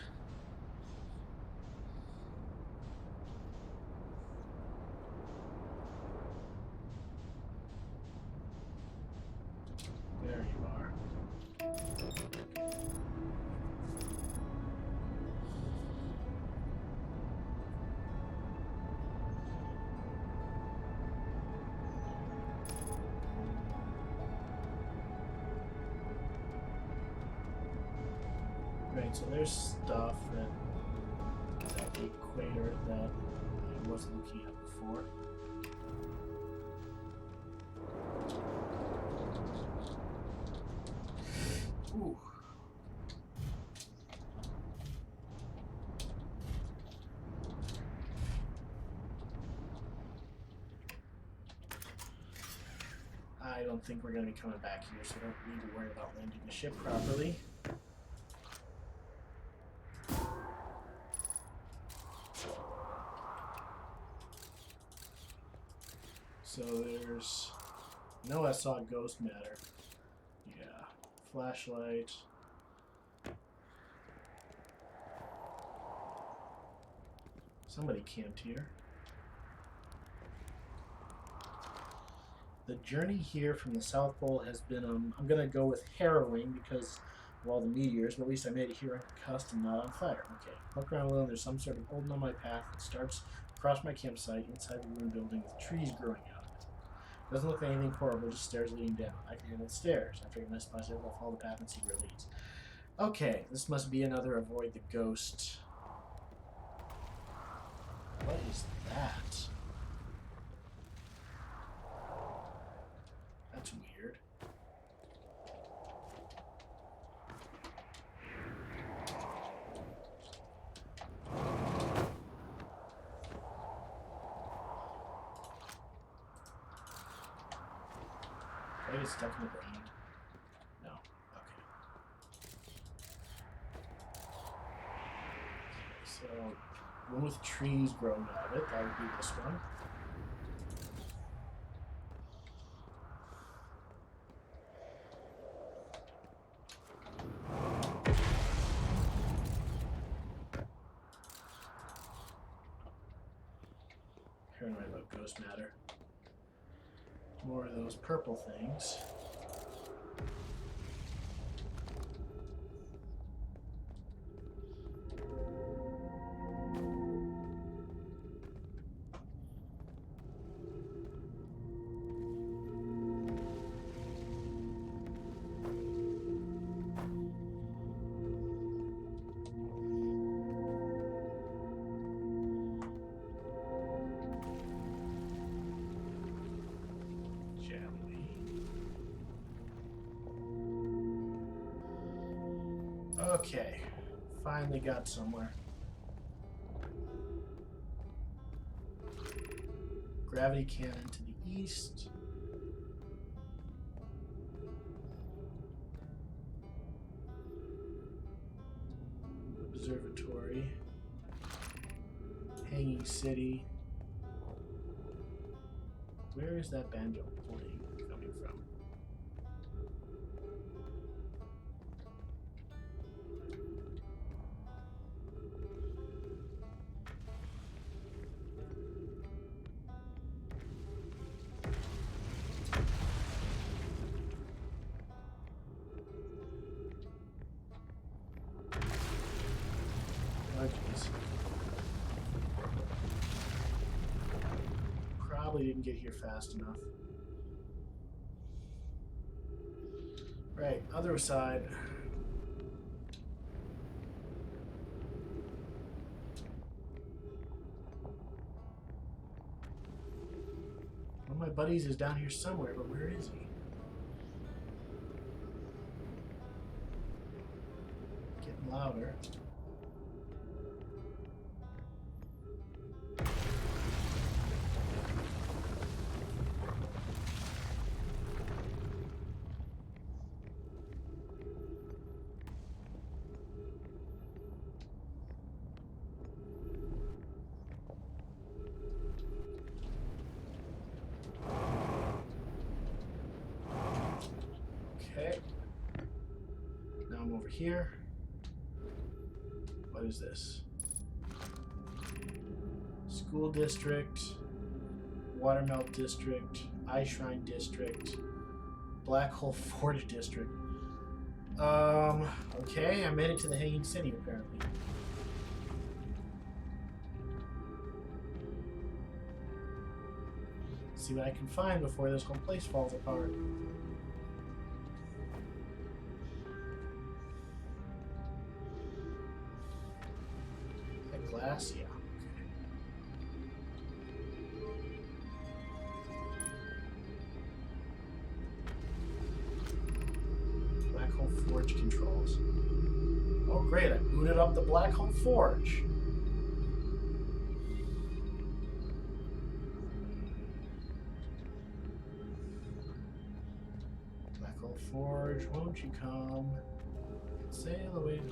There you are. Right, so there's stuff at the equator that I wasn't looking at before. Ooh. I don't think we're going to be coming back here, so I don't need to worry about landing the ship properly. So there's... No, I saw ghost matter. Yeah. Flashlight. Somebody camped here. The journey here from the South Pole has been, I'm going to go with harrowing because of all the meteors, but at least I made it here unconcussed and not on fire. Okay, look around a little, there's some sort of opening on my path that starts across my campsite inside the ruined building with trees growing out of it. Doesn't look like anything horrible, just stairs leading down. I can handle the stairs. After my spies, I'll follow the path and see where it leads. Okay, this must be another avoid the ghost. What is that? That's weird. Did I get stuck in the ground? No. Okay. So, one with trees growing out of it, that would be this one. Paranoid about ghost matter. More of those purple things. Okay, finally got somewhere. Gravity cannon to the east. Observatory. Hanging City. Where is that banjo playing coming from? Oh, jeez. Probably didn't get here fast enough. Right, other side. One of my buddies is down here somewhere, but where is he? Getting louder. Okay. Now I'm over here. What is this? School district, Watermelt district, Eye Shrine district, Black Hole Forge district. Okay, I made it to the Hanging City apparently. See what I can find before this whole place falls apart. That glass, yeah. Black Hole Forge controls. Oh great, I booted up the Black Hole Forge. Black Hole Forge, won't you come? Sail away to me.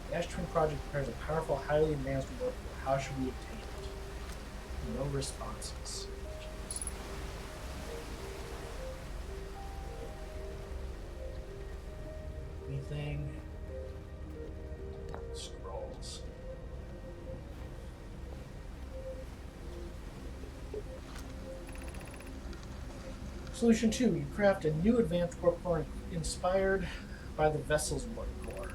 The Ash Twin Project prepares a powerful, highly advanced warp core. How should we obtain it? No responses. Jeez. Anything? Scrolls. Solution 2. You craft a new advanced warp core inspired by the vessel's warp core.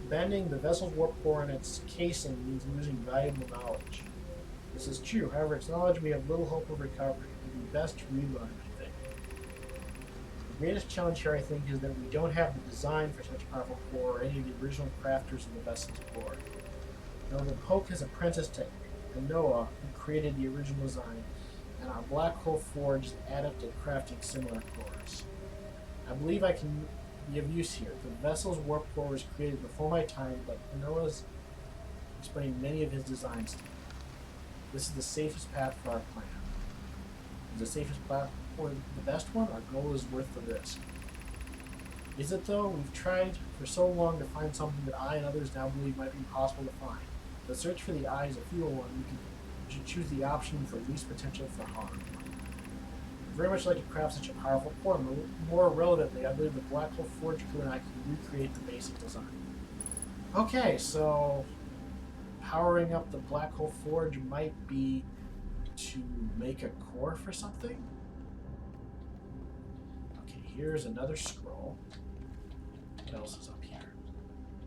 Bending the vessel's warp core in its casing means losing valuable knowledge. This is true, however, its knowledge may have little hope of recovery. It would be best to relearn, I think. The greatest challenge here, I think, is that we don't have the design for such a powerful core or any of the original crafters of the vessel's core. Melvin Hoke is apprenticed to Anoa, who created the original design, and our Black Hole Forge is adept at crafting similar cores. I believe I can be of use here. The vessel's warp core was created before my time, but Anoa's explained many of his designs to me. This is the safest path for our plan. Is the safest path or the best one? Our goal is worth the risk. Is it though? We've tried for so long to find something that I and others now believe might be impossible to find. The search for the eye is a futile one. We should choose the option for least potential for harm. I'd very much like to craft such a powerful core. More relevantly, I believe the Black Hole Forge crew and I can recreate the basic design. Okay, so powering up the Black Hole Forge might be to make a core for something. Okay, here's another scroll. What else is up here?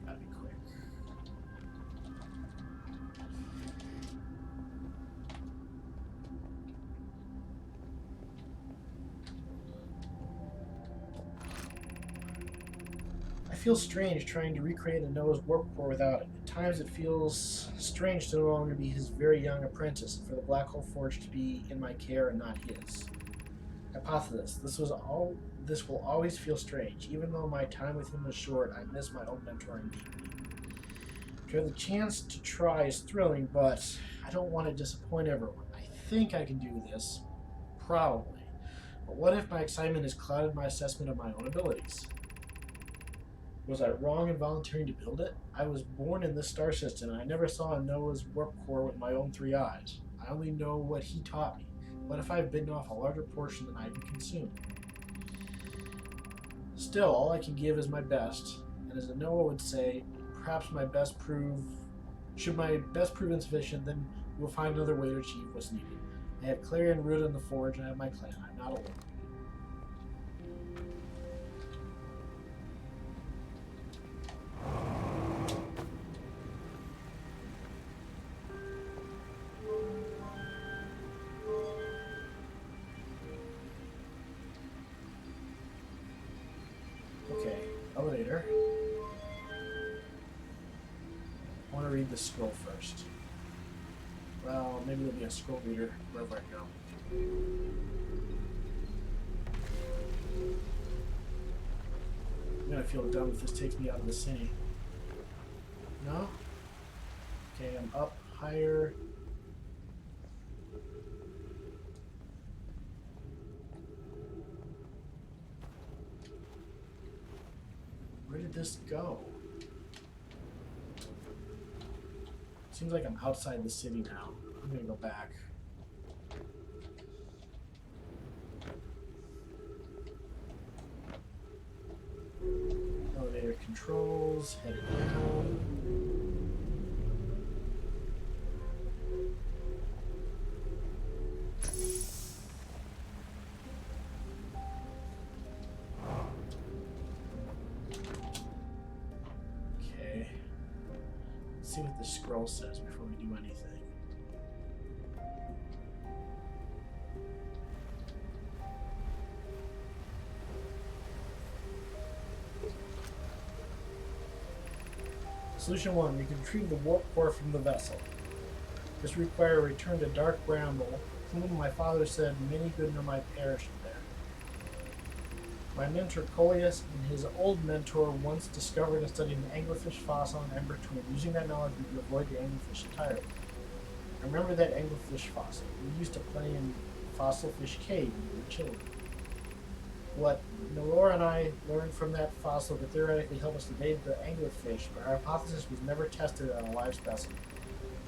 Gotta be quick. I feels strange trying to recreate a Noah's warp core without it. At times it feels strange to no longer be his very young apprentice, and for the Black Hole Forge to be in my care and not his. Hypothesis. This will always feel strange. Even though my time with him was short, I miss my old mentoring deeply. To have the chance to try is thrilling, but I don't want to disappoint everyone. I think I can do this. Probably. But what if my excitement has clouded my assessment of my own abilities? Was I wrong in volunteering to build it? I was born in this star system, and I never saw a Noah's warp core with my own 3 eyes. I only know what he taught me. What if I've bitten off a larger portion than I can consume? Still, all I can give is my best, and as a Noah would say, perhaps should my best prove insufficient, then we'll find another way to achieve what's needed. I have Clarion rooted in the forge, and I have my clan. I'm not alone. Okay, elevator. I want to read the scroll first. Well, maybe there'll be a scroll reader wherever I go. I'm gonna feel dumb if this takes me out of the city. No? Okay, I'm up higher. Where did this go? Seems like I'm outside the city now. I'm gonna go back. Elevator controls, headed down. Okay. Let's see what the scroll says before we do anything. Solution 1. You can retrieve the warp core from the vessel. This requires a return to Dark Bramble, whom my father said many good might perish there. My mentor Coleus and his old mentor once discovered and studied an anglerfish fossil on Ember Twin. Using that knowledge, we could avoid the anglerfish entirely. I remember that anglerfish fossil. We used to play in Fossil Fish Cave when we were children. What Melora and I learned from that fossil could theoretically help us evade the anglerfish, but our hypothesis was never tested on a live specimen.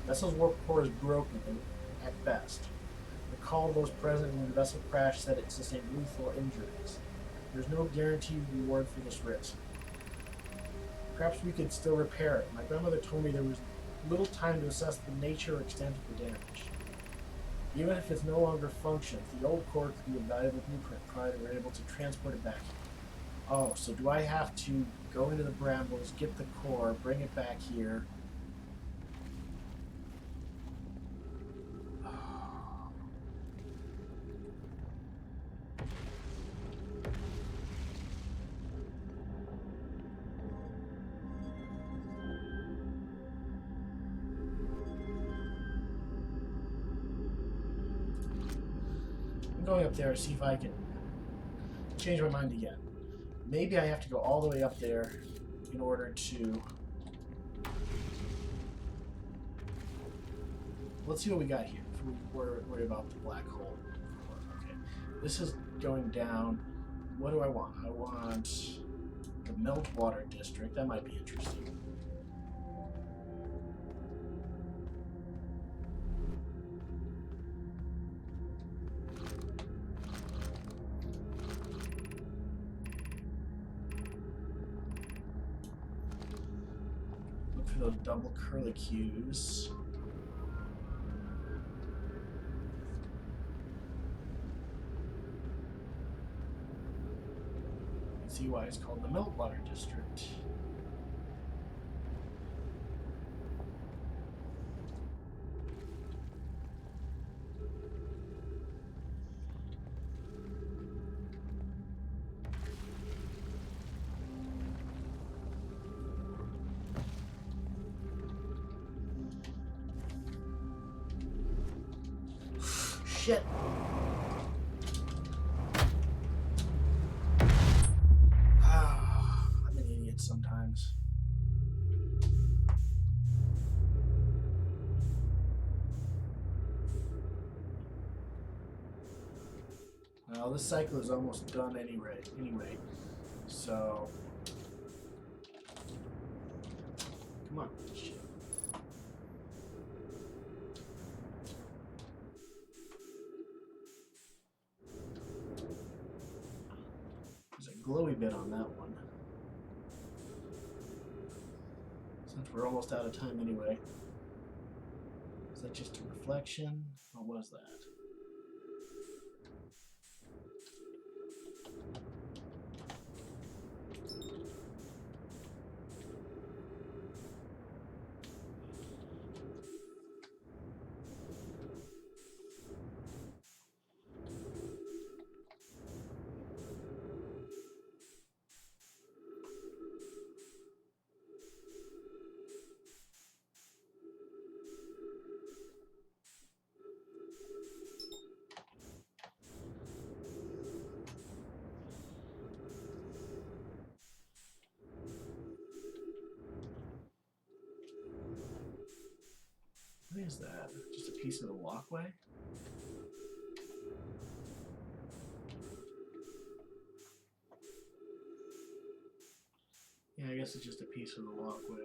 The vessel's warp core is broken at best. Recall those present when the vessel crashed said it sustained lethal injuries. There's no guaranteed reward for this risk. Perhaps we could still repair it. My grandmother told me there was little time to assess the nature or extent of the damage. Even if it's no longer functions, the old core could be a valuable blueprint provided we're able to transport it back here. Oh, so do I have to go into the brambles, get the core, bring it back here? Going up there to see if I can change my mind again. Maybe I have to go all the way up there in order to... Let's see what we got here if we're worried about the black hole. Okay, this is going down. What do I want? I want the Meltwater District. That might be interesting. Those double curlicues. See why it's called the Meltwater District. shit. I'm an idiot sometimes. Well, this cycle is almost done anyway. So, come on. Shit. There's a glowy bit on that one. Since we're almost out of time anyway. Is that just a reflection? What was that? What is that? Just a piece of the walkway? Yeah, I guess it's just a piece of the walkway.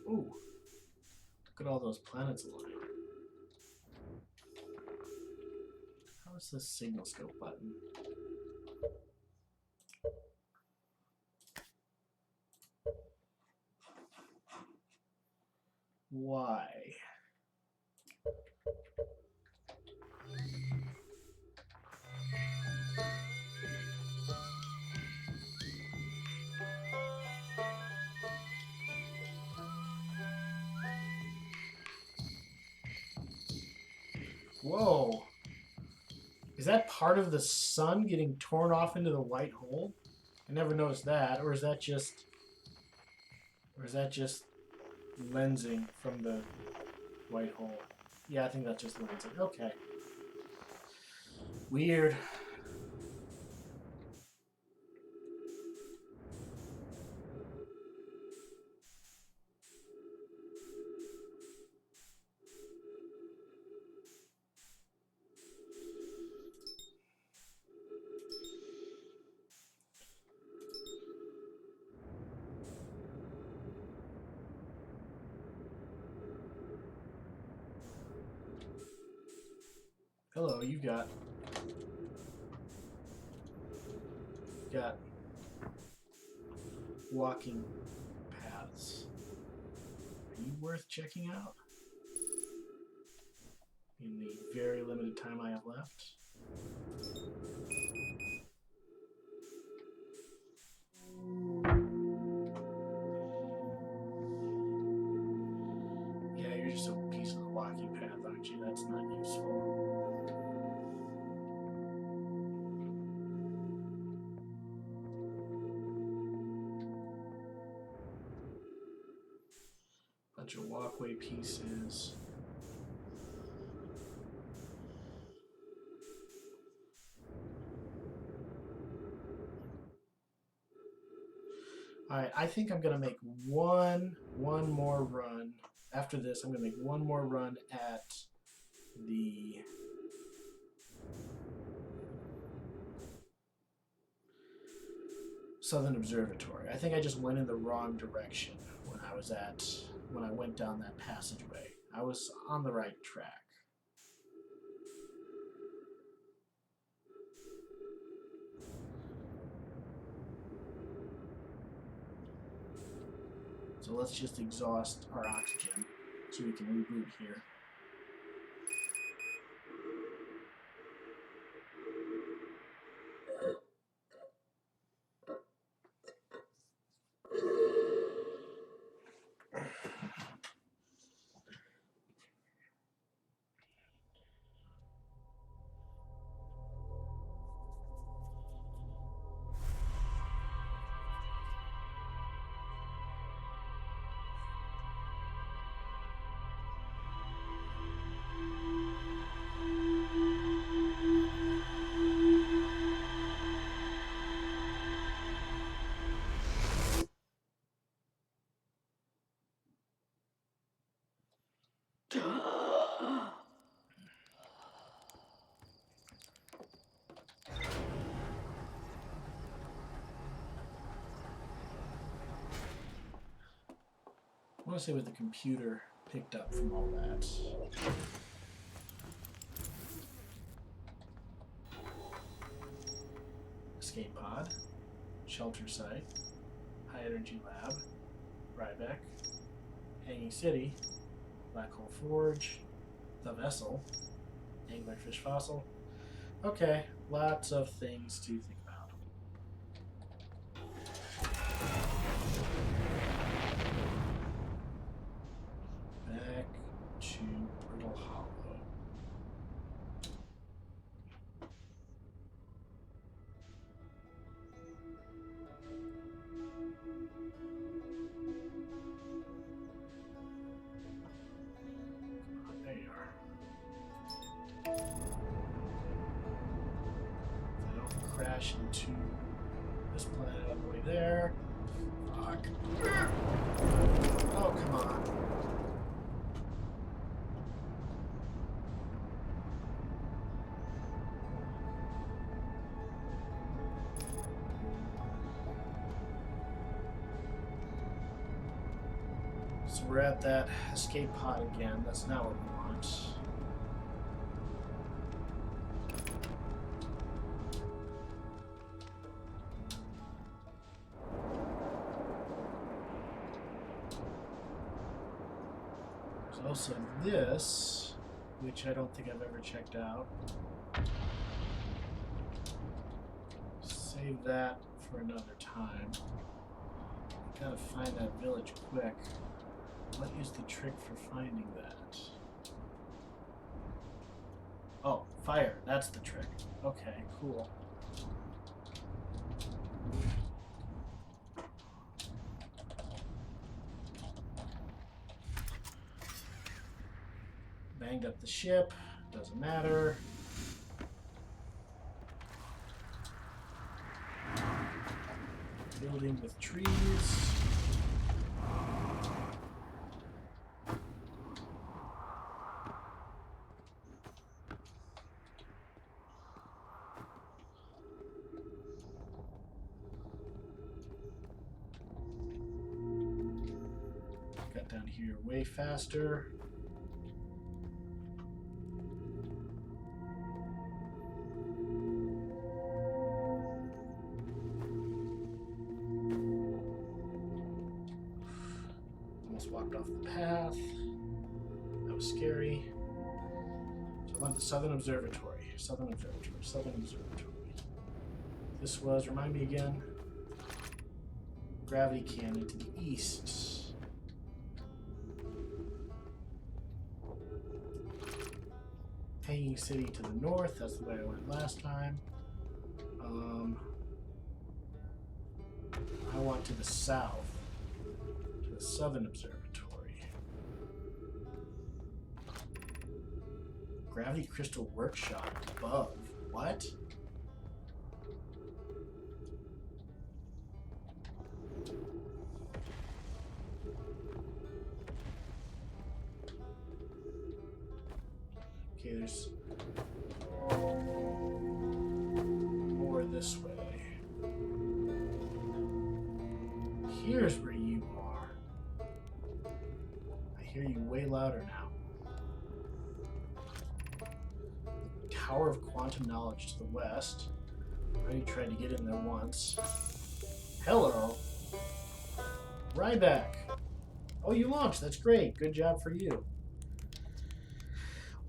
Ooh. Look at all those planets aligned. How is this signal scope button? Why? Whoa. Is that part of the sun getting torn off into the white hole? I never noticed that. Or is that just lensing from the white hole? Yeah, I think that's just lensing. Okay. Weird. Hello, you got walking paths. Are you worth checking out? In the very limited time I have left. Yeah, you're just a piece of the walking path, aren't you? That's not useful. Bunch of walkway pieces. Alright, I think I'm gonna make one more run. After this, I'm gonna make one more run at the Southern Observatory. I think I just went in the wrong direction when I went down that passageway. I was on the right track. So let's just exhaust our oxygen so we can reboot here. want to say what the computer picked up from all that. Escape pod, shelter site, high energy lab, Ryback, Hanging City, Black Hole Forge, the vessel, Anglerfish fossil. Okay, lots of things to think about. Back to Brittle Hollow. There you are. If I don't crash into this planet on the way there. Fuck. Oh, come on. So we're at that escape pod again. That's not what we want. There's also this, which I don't think I've ever checked out. Save that for another time. Gotta find that village quick. What is the trick for finding that? Oh, fire. That's the trick. Okay, cool. Banged up the ship. Doesn't matter. Building with trees. Got down here way faster. Almost walked off the path. That was scary. So I went to Southern Observatory. Southern Observatory. Southern Observatory. This was, remind me again, Gravity Canyon to the east. Hanging City to the north. That's the way I went last time. I want to the south. To the Southern Observatory. Gravity Crystal Workshop above. What? Okay, there's more this way. Here's where you are. I hear you way louder now. Tower of Quantum Knowledge to the west. I already tried to get in there once. Hello. Ryback. Oh, you launched. That's great. Good job for you.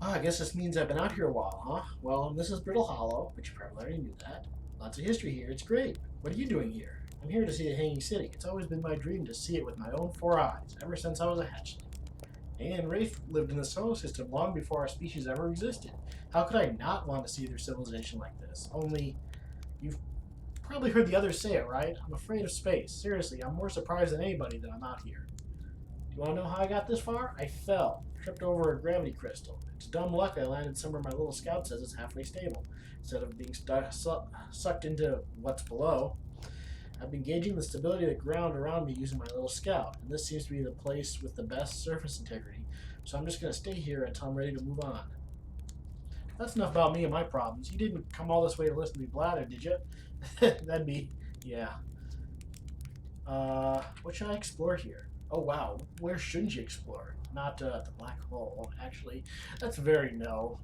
Well, I guess this means I've been out here a while, huh? Well, this is Brittle Hollow, but you probably already knew that. Lots of history here. It's great. What are you doing here? I'm here to see the Hanging City. It's always been my dream to see it with my own 4 eyes, ever since I was a hatchling. And Wraith lived in the solar system long before our species ever existed. How could I not want to see their civilization like this? Only, you've probably heard the others say it, right? I'm afraid of space. Seriously, I'm more surprised than anybody that I'm out here. Do you want to know how I got this far? I fell. Tripped over a gravity crystal. It's dumb luck I landed somewhere my little scout says is halfway stable, instead of being sucked into what's below. I've been gauging the stability of the ground around me using my little scout, and this seems to be the place with the best surface integrity, so I'm just going to stay here until I'm ready to move on. That's enough about me and my problems. You didn't come all this way to listen to me blather, did you? That'd be, yeah. What should I explore here? Oh wow, where shouldn't you explore? Not the black hole, actually. That's very no.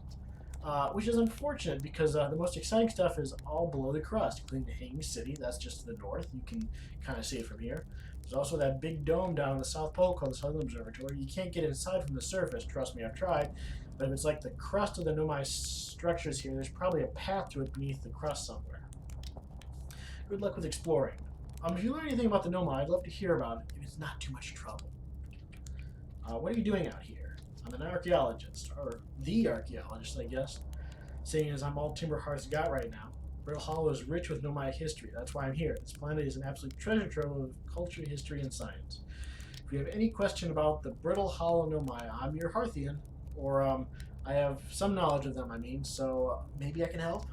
Which is unfortunate because the most exciting stuff is all below the crust, including the Hanging City. That's just to the north. You can kind of see it from here. There's also that big dome down in the South Pole called the Southern Observatory. You can't get inside from the surface, trust me, I've tried. But if it's like the crust of the Nomai structures here, there's probably a path to it beneath the crust somewhere. Good luck with exploring. If you learn anything about the Nomai, I'd love to hear about it if it's not too much trouble. What are you doing out here? I'm an archaeologist, or the archaeologist, I guess. Seeing as I'm all Timberheart's got right now. Brittle Hollow is rich with Nomadic history. That's why I'm here. This planet is an absolute treasure trove of culture, history, and science. If you have any question about the Brittle Hollow Nomai, I'm your Hearthian. Or, I have some knowledge of them, I mean, so maybe I can help?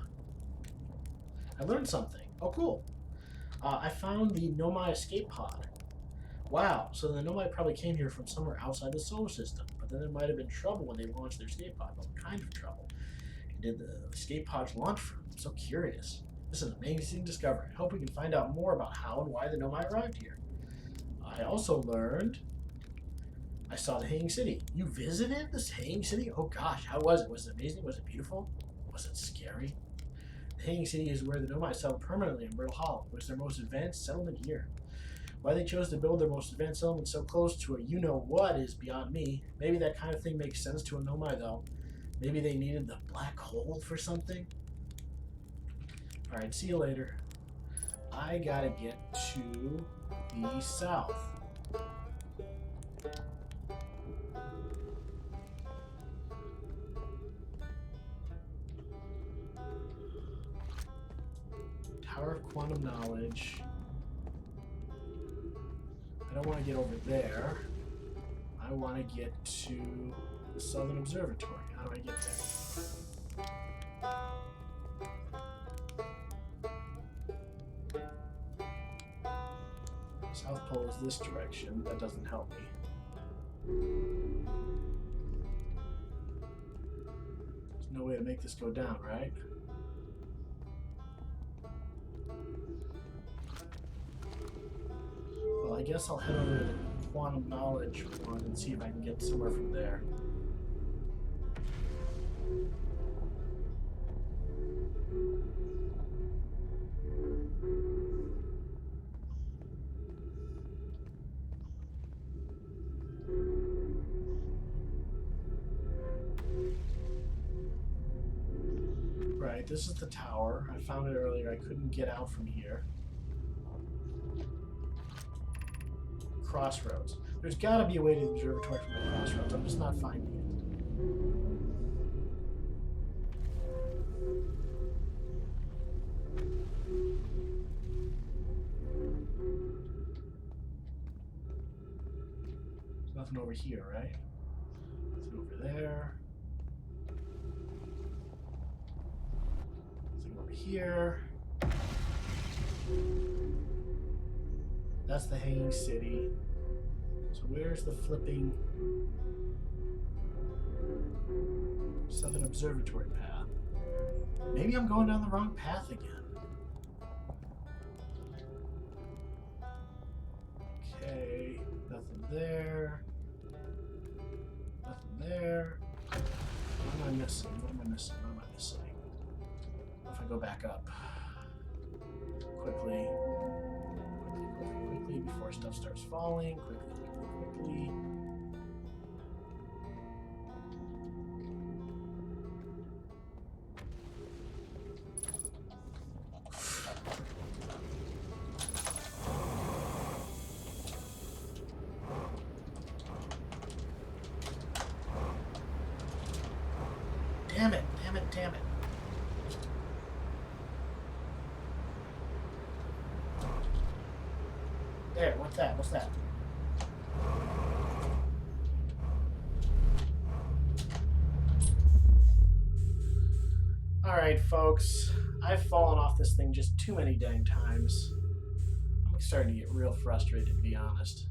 I learned something. Oh, cool. I found the Nomai escape pod. Wow, so the Nomai probably came here from somewhere outside the solar system, but then there might have been trouble when they launched their escape pod. What kind of trouble? Did the escape pods launch from? I'm so curious. This is an amazing discovery. I hope we can find out more about how and why the Nomai arrived here. I also learned I saw the Hanging City. You visited this Hanging City? Oh gosh, how was it? Was it amazing? Was it beautiful? Was it scary? The Hanging City is where the Nomai settled permanently in Brittle Hollow. It was their most advanced settlement here. Why they chose to build their most advanced settlement so close to a you-know-what is beyond me. Maybe that kind of thing makes sense to a Nomai, though. Maybe they needed the black hole for something? Alright, see you later. I gotta get to the south. Tower of Quantum Knowledge. I don't want to get over there. I want to get to the Southern Observatory. How do I get there? South Pole is this direction. That doesn't help me. There's no way to make this go down, right? Well, I guess I'll head over to the Quantum Knowledge one and see if I can get somewhere from there. Right, this is the tower. I found it earlier. I couldn't get out from here. Crossroads. There's got to be a way to the observatory from the crossroads. I'm just not finding it. There's nothing over here, right? Nothing over there. Nothing over here. That's the Hanging City. So where's the flipping Southern Observatory path? Maybe I'm going down the wrong path again. Okay, nothing there. Nothing there. What am I missing? What am I missing? What am I missing? What if I go back up? Quickly. Quickly before stuff starts falling. Quickly. Damn it. There, what's that? Alright, folks. I've fallen off this thing just too many dang times. I'm starting to get real frustrated, to be honest.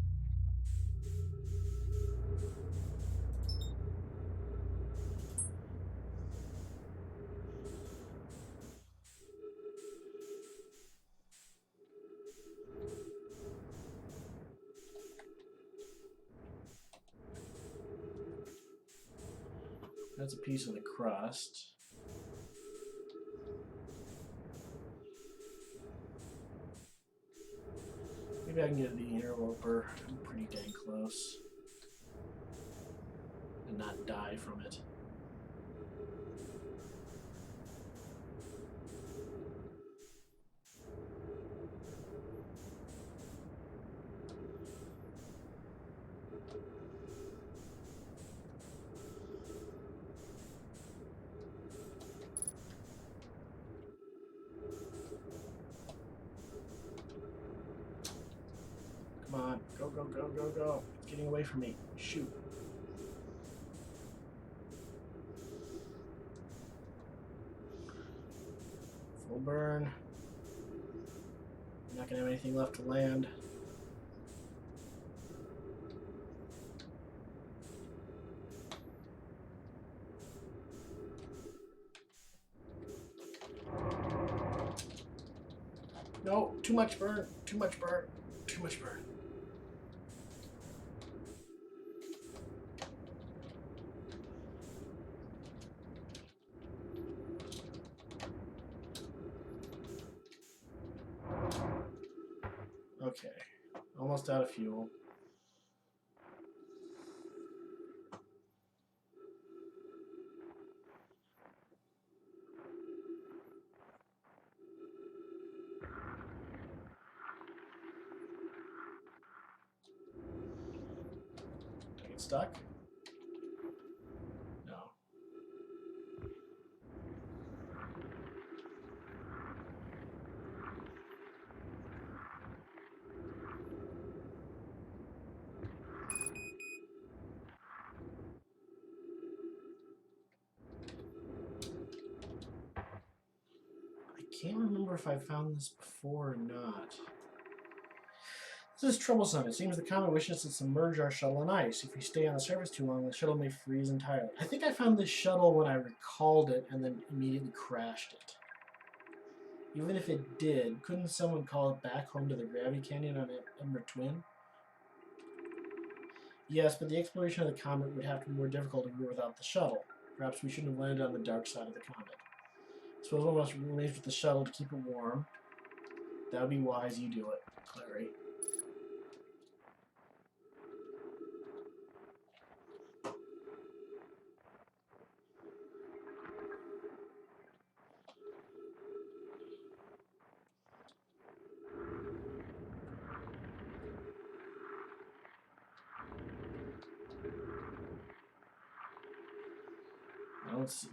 That's a piece of the crust. Maybe I can get the interloper. I'm pretty dang close. And not die from it. Come on, go, go, go, go, go. It's getting away from me. Shoot. Full burn. I'm not gonna have anything left to land. No, too much burn, too much burn, too much burn. Okay, almost out of fuel. Did I get stuck? No. I can't remember if I found this before or not. This is troublesome. It seems the comet wishes to submerge our shuttle in ice. If we stay on the surface too long, the shuttle may freeze entirely. I think I found this shuttle when I recalled it and then immediately crashed it. Even if it did, couldn't someone call it back home to the gravity canyon on Ember Twin? Yes, but the exploration of the comet would have to be more difficult if we were without the shuttle. Perhaps we shouldn't have landed on the dark side of the comet. Suppose one must remain with the shuttle to keep it warm. That would be wise. You do it, Clary.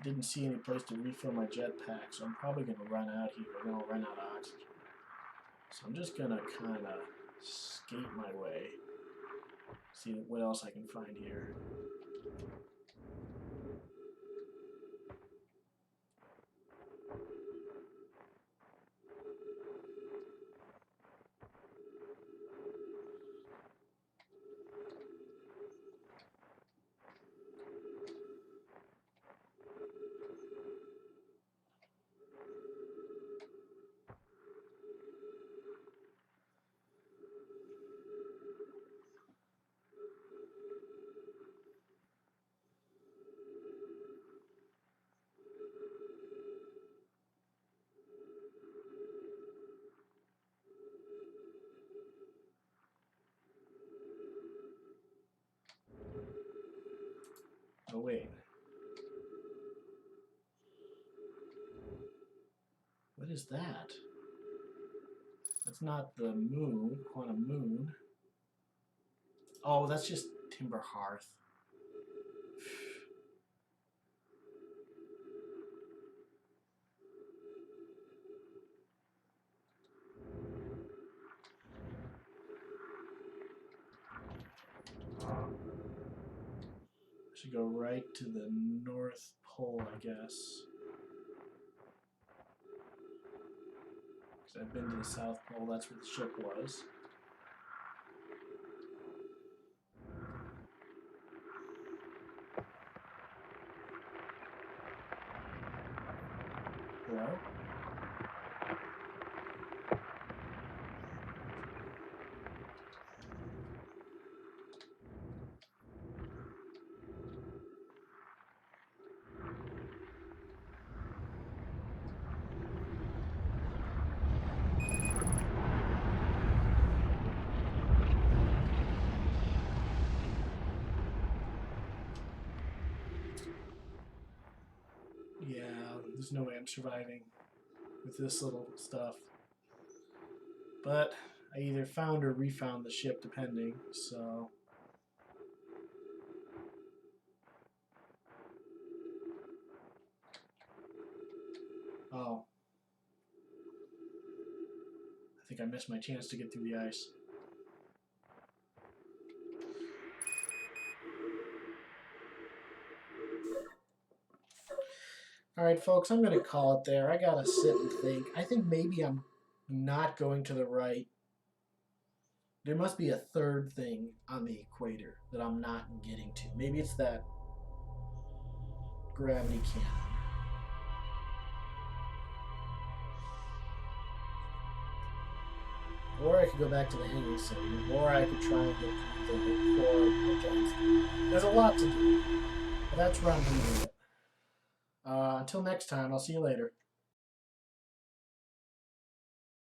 Didn't see any place to refill my jetpack, so I'm probably going to run out here. We're going to run out of oxygen. So I'm just going to kind of skate my way. See what else I can find here. Oh, wait. What is that? That's not the moon, quantum moon. Oh, that's just Timber Hearth. Should go right to the North Pole, I guess. Because I've been to the South Pole, that's where the ship was. Hello? Yeah, there's no way I'm surviving with this little stuff. But I either found or refound the ship, depending, so... Oh. I think I missed my chance to get through the ice. Alright, folks, I'm going to call it there. I got to sit and think. I think maybe I'm not going to the right. There must be a third thing on the equator that I'm not getting to. Maybe it's that gravity cannon. Or I could go back to the hanging city, or I could try and get to the core of Johnson. There's a lot to do, but that's where I'm leaving it. Until next time, I'll see you later.